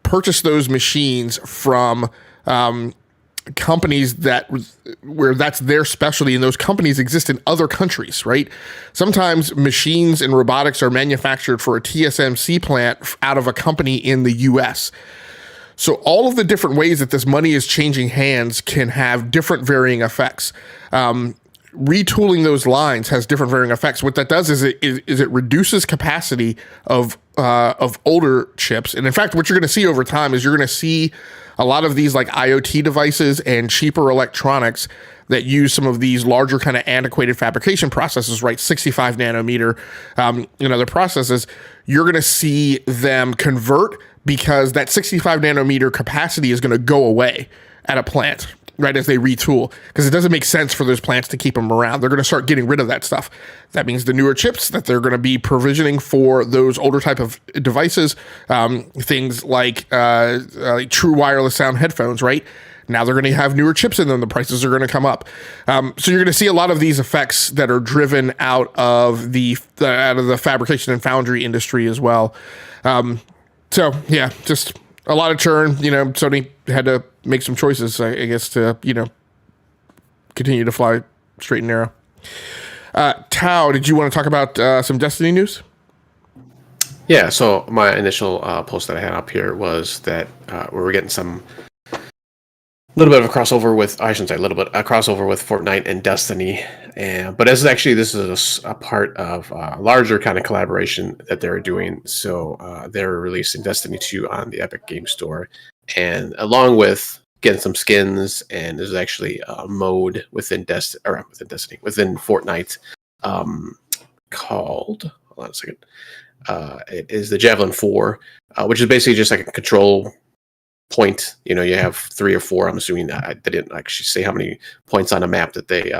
purchase those machines from companies where that's their specialty, and those companies exist in other countries, right? Sometimes machines and robotics are manufactured for a TSMC plant out of a company in the US. So all of the different ways that this money is changing hands can have different varying effects. Retooling those lines has different varying effects. What that does is it reduces capacity of older chips. And in fact, what you're going to see over time is you're going to see a lot of these like IoT devices and cheaper electronics that use some of these larger kind of antiquated fabrication processes, right? 65 nanometer and other processes. You're going to see them convert, because that 65 nanometer capacity is going to go away at a plant, right, as they retool, because it doesn't make sense for those plants to keep them around. They're going to start getting rid of that stuff. That means the newer chips that they're going to be provisioning for those older type of devices, things like true wireless sound headphones, right? Now they're going to have newer chips in them. The prices are going to come up. So you're going to see a lot of these effects that are driven out of the fabrication and foundry industry as well. So yeah, just a lot of churn. Sony had to make some choices, I guess, to continue to fly straight and narrow. Tao, did you want to talk about some Destiny news? Yeah. So my initial post that I had up here was that we were getting some little bit of a crossover with, I shouldn't say a little bit, a crossover with Fortnite and Destiny. But this is a part of a larger kind of collaboration that they're doing. So they're releasing Destiny 2 on the Epic Game Store. And along with getting some skins, and there's actually a mode within Fortnite called, hold on a second, it is the Javelin 4, which is basically just like a control point. You have 3 or 4. I'm assuming they didn't actually say how many points on a map that they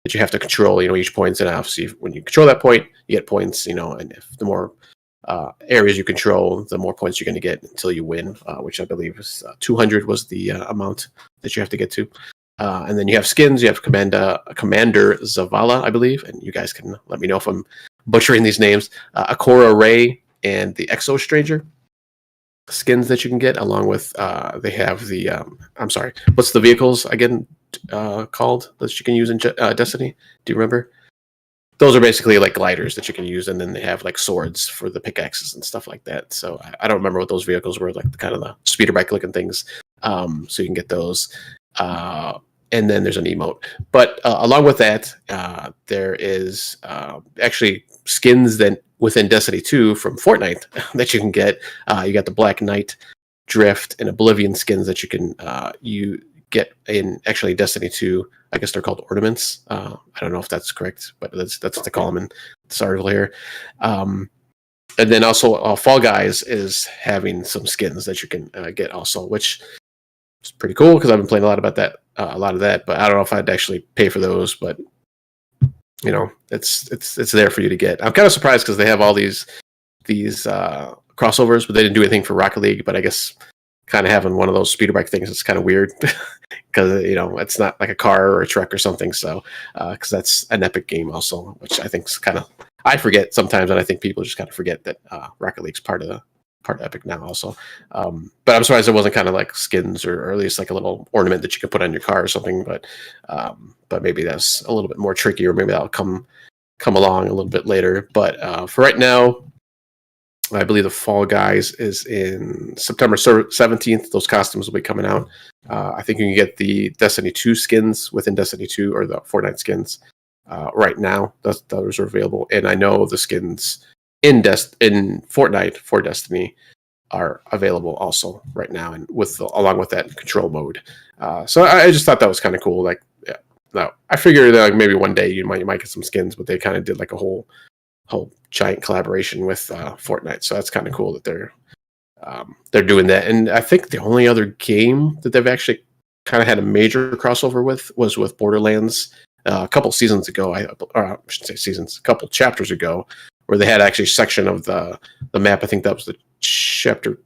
that you have to control. Each point's and obviously when you control that point, you get points. And if the more areas you control, the more points you're going to get until you win, which I believe is 200 was the amount that you have to get to. And then you have skins. You have Commander Zavala, I believe, and you guys can let me know if I'm butchering these names. Akora Ray and the Exo Stranger skins that you can get, along with they have the I'm sorry, what's the vehicles again called that you can use in Destiny? Do you remember? Those are basically like gliders that you can use, and then they have like swords for the pickaxes and stuff like that. So I don't remember what those vehicles were, like kind of the speeder bike looking things. So you can get those. And then there's an emote. But along with that, there is actually skins that within Destiny 2 from Fortnite that you can get. You got the Black Knight, Drift, and Oblivion skins that you can get in actually Destiny 2. I guess they're called ornaments. I don't know if that's correct, but that's what they call them in this article here. And then also Fall Guys is having some skins that you can get also, which is pretty cool because I've been playing a lot of that. But I don't know if I'd actually pay for those. But it's there for you to get. I'm kind of surprised because they have all these crossovers, but they didn't do anything for Rocket League. But I guess kind of having one of those speeder bike things is kind of weird because it's not like a car or a truck or something. So because that's an Epic game also, which I think is kind of, I forget sometimes, and I think people just kind of forget that Rocket League's part of Epic now also. But I'm surprised it wasn't kind of like skins or at least like a little ornament that you could put on your car or something. But maybe that's a little bit more tricky, or maybe that'll come along a little bit later. But for right now, I believe the Fall Guys is in September 17th. Those costumes will be coming out. I think you can get the Destiny 2 skins within Destiny 2 or the Fortnite skins right now. Those are available. And I know the skins in Fortnite for Destiny are available also right now, and along with that control mode. So I just thought that was kind of cool. Like, yeah, no, I figured that maybe one day you might get some skins, but they kind of did like a whole giant collaboration with Fortnite. So that's kind of cool that they're doing that. And I think the only other game that they've actually kind of had a major crossover with was with Borderlands a couple seasons ago. I shouldn't say seasons, a couple chapters ago, where they had actually a section of the map. I think that was the chapter.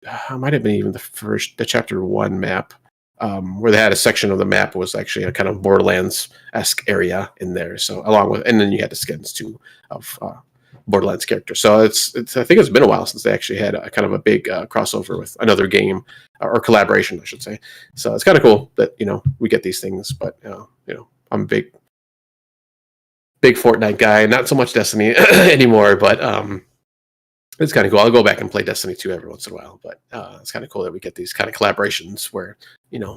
It might have been even the chapter 1 map, where they had a section of the map was actually a kind of Borderlands-esque area in there. So and then you had the skins too of Borderlands characters. So it's I think it's been a while since they actually had a kind of a big crossover with another game or collaboration, I should say. So it's kind of cool that we get these things. But I'm a big Fortnite guy, not so much Destiny anymore. But it's kind of cool. I'll go back and play Destiny 2 every once in a while, but it's kind of cool that we get these kind of collaborations where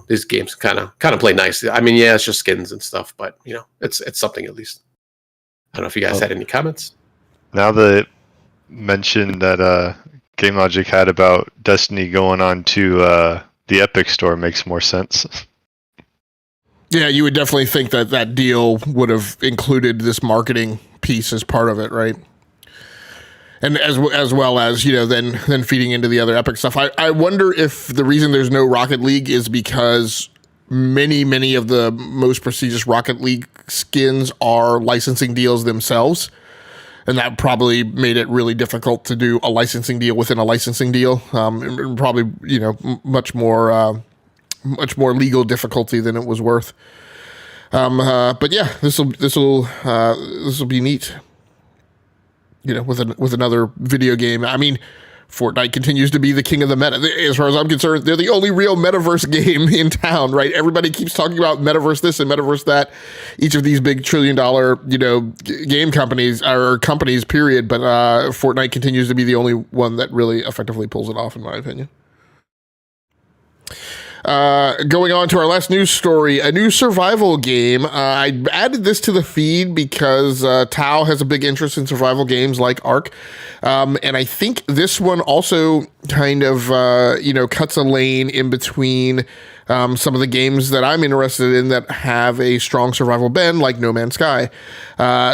these games kind of play nice. I mean, yeah, it's just skins and stuff, but it's something at least. I don't know if you guys had any comments. Now that mentioned that Game Logic had about Destiny going on to the Epic Store makes more sense. Yeah, you would definitely think that deal would have included this marketing piece as part of it, right? And as well as then feeding into the other Epic stuff. I wonder if the reason there's no Rocket League is because many of the most prestigious Rocket League skins are licensing deals themselves, and that probably made it really difficult to do a licensing deal within a licensing deal. And probably much more legal difficulty than it was worth. But yeah, this will be neat. With another video game. I mean, Fortnite continues to be the king of the meta. As far as I'm concerned, they're the only real metaverse game in town, right? Everybody keeps talking about metaverse this and metaverse that. Each of these big $1 trillion, game companies or companies, period. But Fortnite continues to be the only one that really effectively pulls it off, in my opinion. Going on to our last news story, a new survival game. I added this to the feed because Tao has a big interest in survival games like Ark. And I think this one also kind of, cuts a lane in between some of the games that I'm interested in that have a strong survival bend, like No Man's Sky.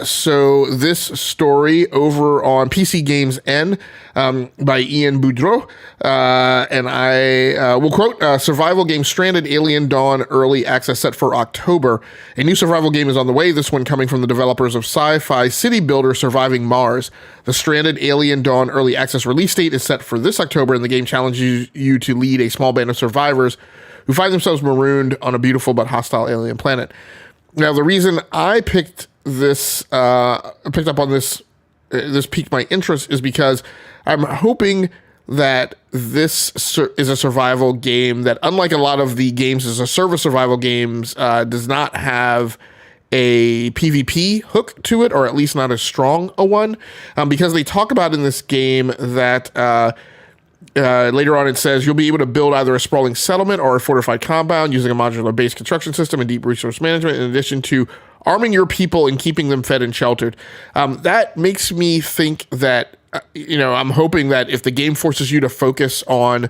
So this story over on PC Games N by Ian Boudreau, and I will quote, survival game Stranded Alien Dawn early access set for October. A new survival game is on the way, this one coming from the developers of sci-fi city builder Surviving Mars. The Stranded Alien Dawn early access release date is set for this October, and the game challenges you to lead a small band of survivors who find themselves marooned on a beautiful but hostile alien planet. Now, the reason I picked up on this piqued my interest is because I'm hoping that this is a survival game that, unlike a lot of the games as a service survival games, does not have a PvP hook to it, or at least not as strong a one, because they talk about in this game that later on it says you'll be able to build either a sprawling settlement or a fortified compound using a modular base construction system and deep resource management, in addition to arming your people and keeping them fed and sheltered. That makes me think that, I'm hoping that if the game forces you to focus on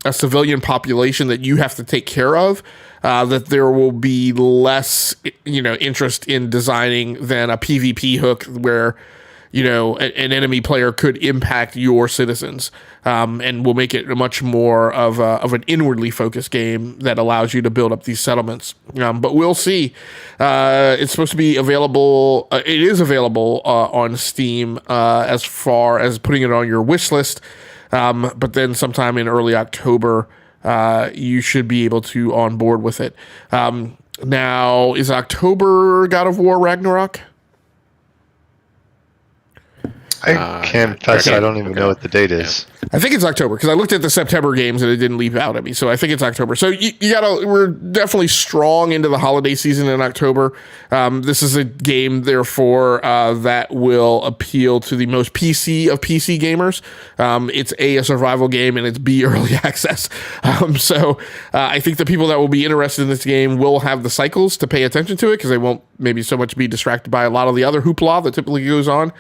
a civilian population that you have to take care of, that there will be less, interest in designing than a PvP hook where, an enemy player could impact your citizens, and will make it a much more of an inwardly focused game that allows you to build up these settlements. But we'll see. It's supposed to be available. It is available on Steam as far as putting it on your wish list. But then sometime in early October, you should be able to onboard with it. Now, is October God of War Ragnarok? I can't confess, I don't even know what the date is. I think it's October because I looked at the September games and it didn't leap out at me. So I think it's October. So we're definitely strong into the holiday season in October. This is a game, therefore, that will appeal to the most PC of PC gamers. It's a survival game and it's B, early access. So I think the people that will be interested in this game will have the cycles to pay attention to it because they won't maybe so much be distracted by a lot of the other hoopla that typically goes on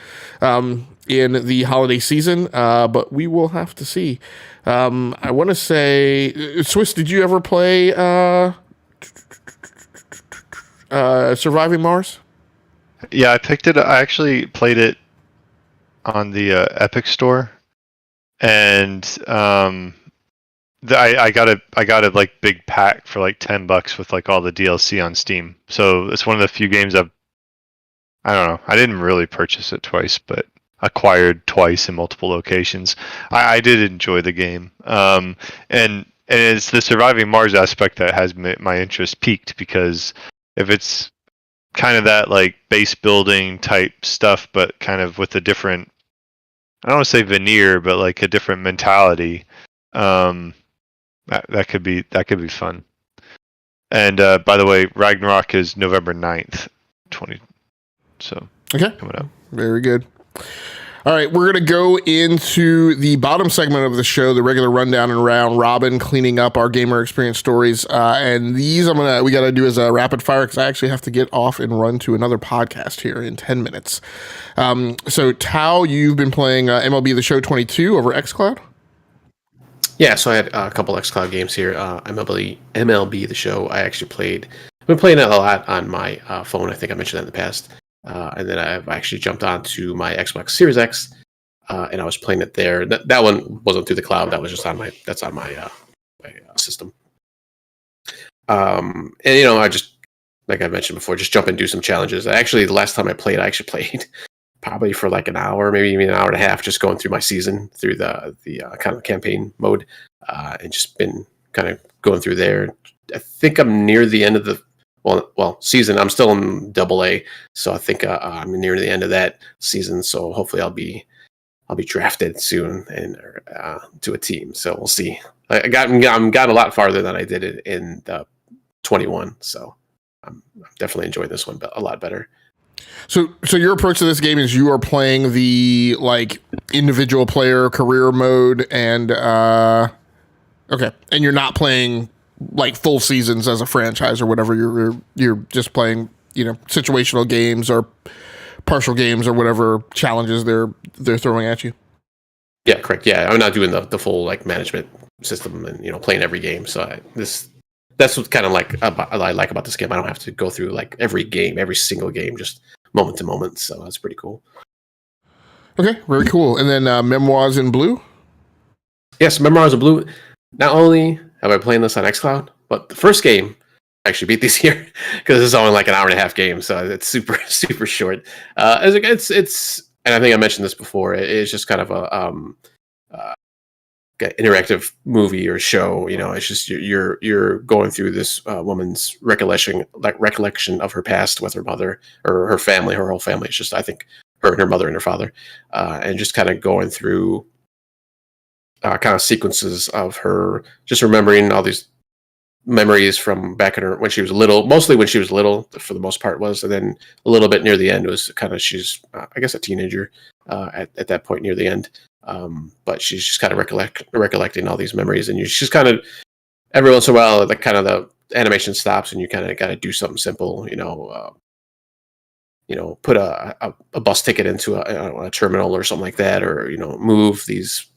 in the holiday season, but we will have to see. I want to say, Swiss, did you ever play Surviving Mars? Yeah, I picked it. I actually played it on the Epic Store, and I got a like big pack for like $10 with like all the DLC on Steam. So it's one of the few games I don't know. I didn't really purchase it twice, but acquired twice in multiple locations. I did enjoy the game, and it's the Surviving Mars aspect that has my interest peaked, because if it's kind of that like base building type stuff, but kind of with a different, I don't want to say veneer, but like a different mentality, that could be fun. And by the way, Ragnarok is November 9th, so okay, coming up. Very good. All right, we're going to go into the bottom segment of the show, the regular rundown and round robin, cleaning up our gamer experience stories. And these we got to do as a rapid fire because I actually have to get off and run to another podcast here in 10 minutes. So, Tao, you've been playing MLB The Show 22 over Xcloud? Yeah, so I had a couple Xcloud games here. MLB The Show, I actually played. I've been playing it a lot on my phone. I think I mentioned that in the past. And then I've actually jumped onto my Xbox Series X, and I was playing it there. That one wasn't through the cloud. That was just on my system. And I just, like I mentioned before, just jump and do some challenges. The last time I played probably for like an hour, maybe even an hour and a half, just going through my season through the kind of campaign mode, and just been kind of going through there. I think I'm near the end of the season. I'm still in AA, so I think I'm near the end of that season. So hopefully I'll be drafted soon and to a team. So we'll see. I'm got a lot farther than I did it in the 21. So I'm definitely enjoying this one a lot better. So your approach to this game is you are playing the like individual player career mode, and okay, and you're not playing like full seasons as a franchise or whatever. You're just playing situational games or partial games or whatever challenges they're throwing at you. Yeah, correct. Yeah, I'm not doing the full like management system and playing every game. So that's what kind of like I like about this game. I don't have to go through like every single game, just moment to moment. So that's pretty cool. Okay, very cool. And then Memoirs in Blue. Yes, Memoirs in Blue. Not only have I played this on Xcloud, but the first game I actually beat this year because it's only like an hour and a half game, so it's super super short. It's and I think I mentioned this before. It's just kind of a interactive movie or show. It's just you're going through this woman's recollection of her past with her mother or her family, her whole family. It's just, I think, her and her mother and her father, and just kind of going through kind of sequences of her just remembering all these memories from back in when she was little, mostly when she was little for the most part was, and then a little bit near the end was kind of, she's I guess a teenager at that point near the end, but she's just kind of recollecting all these memories, and she's kind of every once in a while the animation stops and you kind of got to do something simple, put a bus ticket into a terminal or something like that, or move these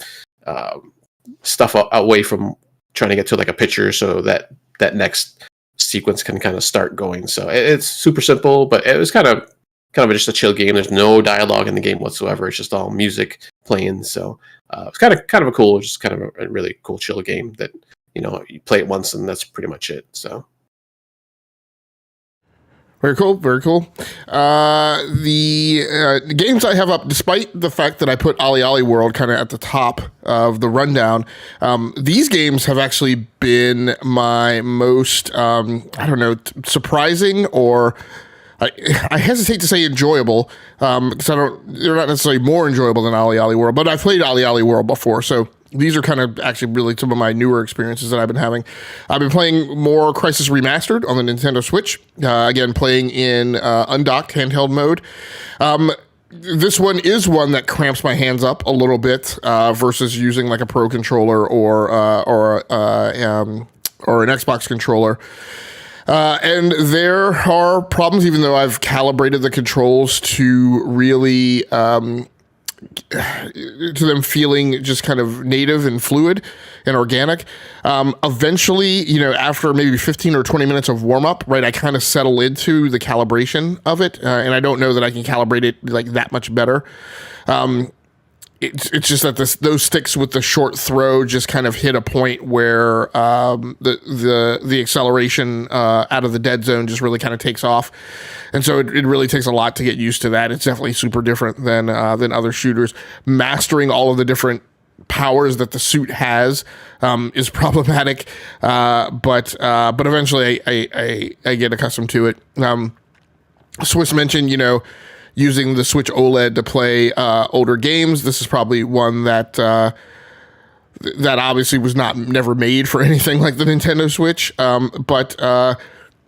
stuff away from trying to get to like a picture so that next sequence can kind of start going. So it's super simple, but it was kind of just a chill game. There's no dialogue in the game whatsoever. It's just all music playing. So it's kind of a cool, just kind of a really cool chill game that, you know, you play it once and that's pretty much it. So. Very cool, very cool. The games I have up, despite the fact that I put OlliOlli World kind of at the top of the rundown, these games have actually been my most, surprising, or I hesitate to say enjoyable, because they're not necessarily more enjoyable than OlliOlli World, but I've played OlliOlli World before, so these are kind of actually really some of my newer experiences that I've been having. I've been playing more Crysis Remastered on the Nintendo Switch. Again, playing in undocked handheld mode. This one is one that cramps my hands up a little bit versus using like a Pro controller or an Xbox controller. And there are problems, even though I've calibrated the controls to really to them feeling just kind of native and fluid and organic. Eventually, you know, after maybe 15 or 20 minutes of warm up, right, I kind of settle into the calibration of it. And I don't know that I can calibrate it like that much better. It's just that those sticks with the short throw just kind of hit a point where the acceleration out of the dead zone just really kind of takes off, and so it really takes a lot to get used to that. It's definitely super different than other shooters. Mastering all of the different powers that the suit has is problematic, but eventually I get accustomed to it. Swiss mentioned, you know, using the Switch OLED to play older games. This is probably one that that obviously was never made for anything like the Nintendo Switch. But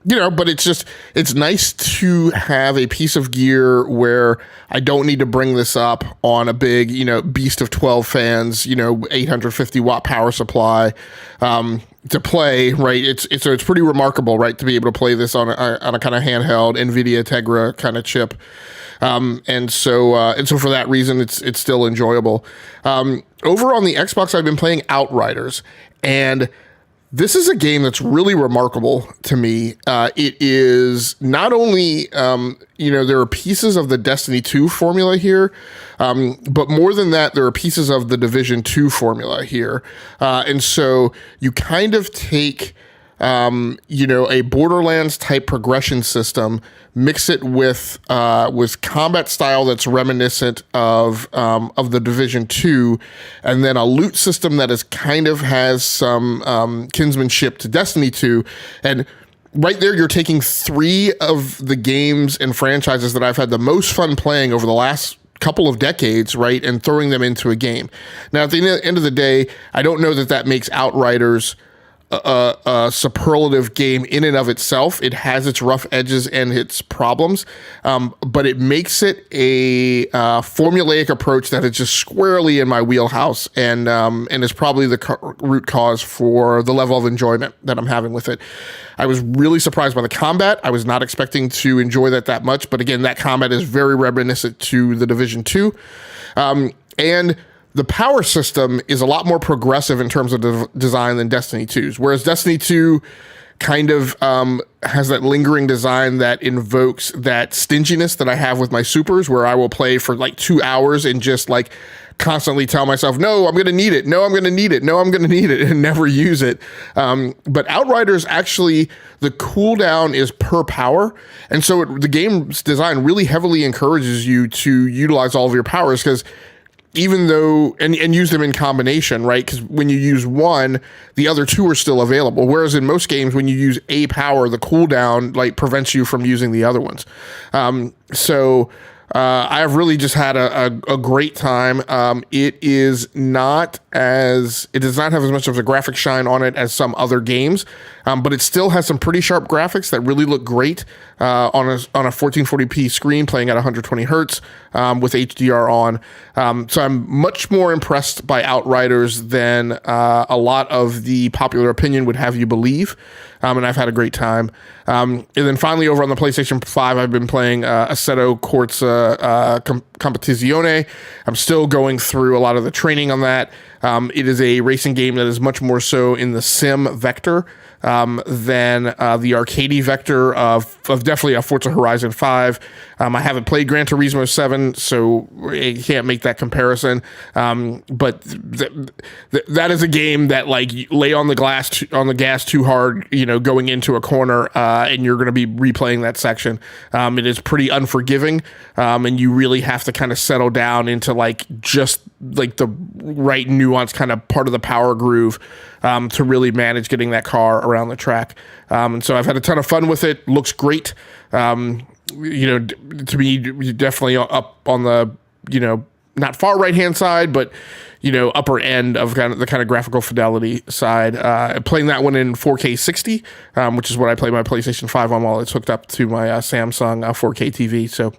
it's nice to have a piece of gear where I don't need to bring this up on a big, you know, beast of 12 fans, you know, 850 watt power supply to play, right? It's pretty remarkable, right, to be able to play this on a kind of handheld NVIDIA Tegra kind of chip. And so for that reason, it's still enjoyable. Over on the Xbox, I've been playing Outriders, and this is a game that's really remarkable to me. It is not only, there are pieces of the Destiny 2 formula here, but more than that, there are pieces of the Division 2 formula here. And so you kind of take, a Borderlands type progression system, mix it with combat style that's reminiscent of the Division 2, and then a loot system that is kind of has some kinsmanship to Destiny 2. And right there, you're taking three of the games and franchises that I've had the most fun playing over the last couple of decades, right, and throwing them into a game. Now, at the end of the day, I don't know that makes Outriders a superlative game in and of itself. It has its rough edges and its problems, but it makes it a formulaic approach that is just squarely in my wheelhouse, and is probably the root cause for the level of enjoyment that I'm having with it. I was really surprised by the combat. I was not expecting to enjoy that much, but again, that combat is very reminiscent to the Division 2, and the power system is a lot more progressive in terms of design than Destiny 2's, whereas Destiny 2 kind of has that lingering design that invokes that stinginess that I have with my supers, where I will play for like 2 hours and just like constantly tell myself, no, I'm going to need it. No, I'm going to need it. No, I'm going to need it, and never use it. But Outriders, actually, the cooldown is per power. And so the game's design really heavily encourages you to utilize all of your powers, because even though, and use them in combination, right? Because when you use one, the other two are still available. Whereas in most games, when you use a power, the cooldown like prevents you from using the other ones. I've really just had a great time. It does not have as much of a graphic shine on it as some other games, but it still has some pretty sharp graphics that really look great on a 1440p screen playing at 120 hertz with HDR on. So I'm much more impressed by Outriders than a lot of the popular opinion would have you believe. and I've had a great time. And then finally, over on the PlayStation 5, I've been playing Assetto Corsa Competizione. I'm still going through a lot of the training on that. It is a racing game that is much more so in the sim vector than the arcadey vector of definitely a Forza Horizon 5. I haven't played Gran Turismo 7, so I can't make that comparison. But that is a game that, like, you lay on the gas too hard, going into a corner, and you're going to be replaying that section. It is pretty unforgiving, and you really have to kind of settle down into just the right nuanced kind of part of the power groove to really manage getting that car around the track. And so I've had a ton of fun with it. Looks great. To me, definitely up on the, not far right-hand side, but, upper end of the kind of graphical fidelity side. Playing that one in 4K 60, which is what I play my PlayStation 5 on while it's hooked up to my Samsung 4K TV. So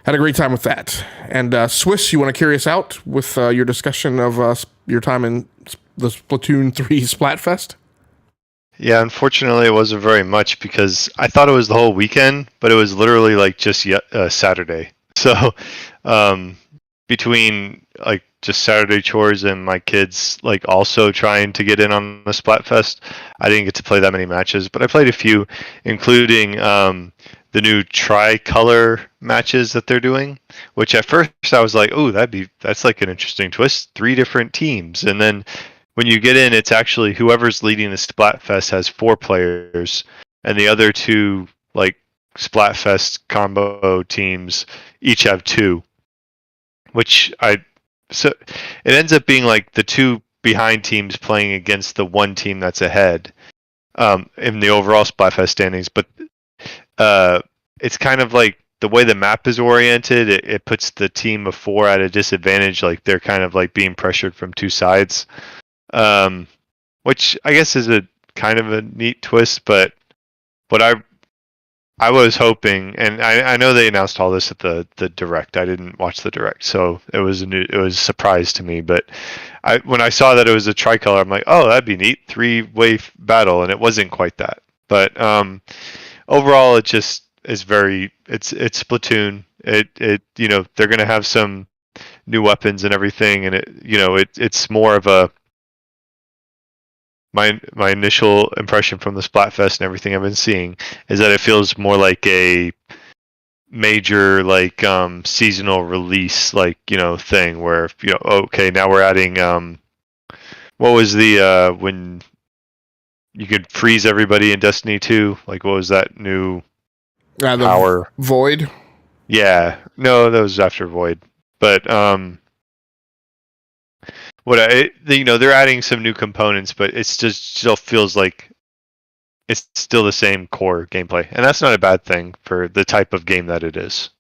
had a great time with that. And Swiss, you want to carry us out with your discussion of your time in the Splatoon 3 Splatfest? Yeah, unfortunately, it wasn't very much because I thought it was the whole weekend, but it was literally just Saturday. So between just Saturday chores and my kids also trying to get in on the Splatfest, I didn't get to play that many matches, but I played a few, including the new tricolor matches that they're doing, which at first I was like, oh, that's an interesting twist, 3 different teams. And then when you get in, it's actually whoever's leading the Splatfest has 4 players, and the other 2 Splatfest combo teams each have 2, so it ends up being the 2 behind teams playing against the 1 team that's ahead in the overall Splatfest standings. But it's kind of the way the map is oriented, it puts the team of 4 at a disadvantage. They're kind of being pressured from 2 sides, which I guess is a kind of a neat twist. But I was hoping, and I know they announced all this at the Direct. I didn't watch the Direct, so it was a surprise to me. But when I saw that it was a tricolor, I'm like, oh, that'd be neat, 3-way battle, and it wasn't quite that. But overall, it just is it's Splatoon. They're gonna have some new weapons and everything, and it's more of a my initial impression from the Splatfest and everything I've been seeing is that it feels more like a major seasonal release thing where okay, now we're adding what was the when you could freeze everybody in Destiny 2, what was that new power? Void? Yeah. No, that was after Void. But they're adding some new components, but it's just still feels like it's still the same core gameplay, and that's not a bad thing for the type of game that it is.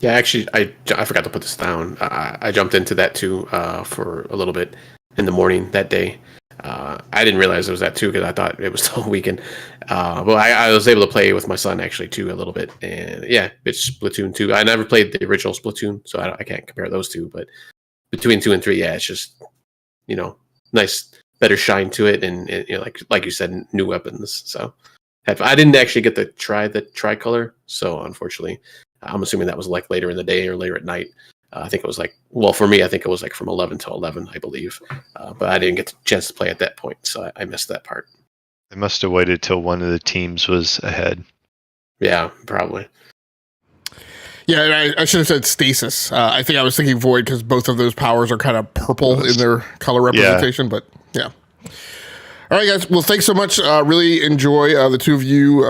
Yeah, actually, I forgot to put this down. I jumped into that too for a little bit in the morning that day. I didn't realize it was that too because I thought it was the whole weekend. But I was able to play with my son actually too a little bit, and yeah, it's Splatoon 2. I never played the original Splatoon, so I can't compare those two. But between 2 and 3, yeah, it's just nice, better shine to it, and like you said, new weapons. So I didn't actually get to try the tricolor, so unfortunately, I'm assuming that was later in the day or later at night. I think it was for me, I think it was from 11 to 11, I believe. But I didn't get the chance to play at that point, so I missed that part. They must have waited till one of the teams was ahead. Yeah, probably. Yeah, and I should have said stasis. I think I was thinking void because both of those powers are kind of purple in their color representation, but yeah. All right, guys. Well, thanks so much. Really enjoy the two of you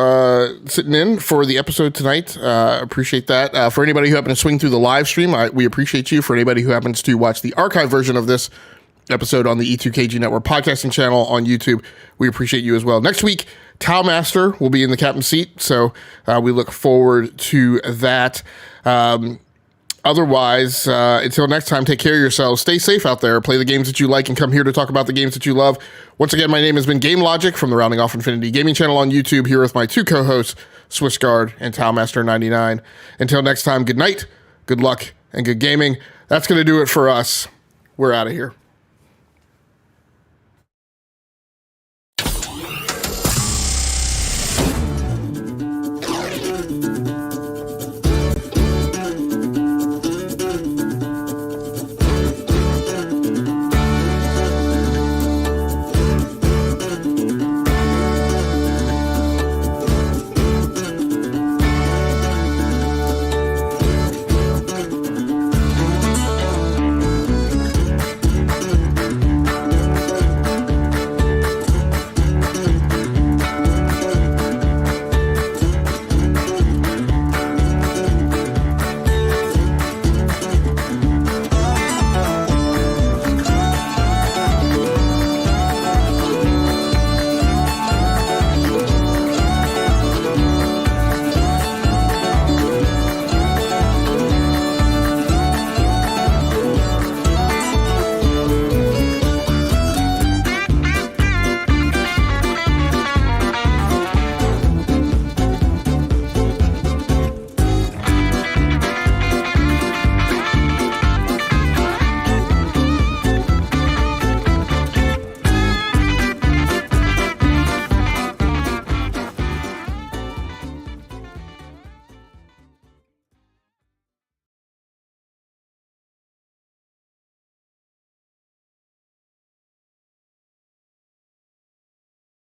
sitting in for the episode tonight. Appreciate that. For anybody who happened to swing through the live stream, we appreciate you. For anybody who happens to watch the archive version of this episode on the E2KG Network podcasting channel on YouTube, we appreciate you as well. Next week, Tau Master will be in the captain's seat, so we look forward to that. Otherwise, until next time, take care of yourselves. Stay safe out there. Play the games that you like and come here to talk about the games that you love. Once again, my name has been Game Logic from the Rounding Off Infinity Gaming channel on YouTube, here with my two co-hosts, SwissGuard and Taumaster99. Until next time, good night, good luck, and good gaming. That's going to do it for us. We're out of here.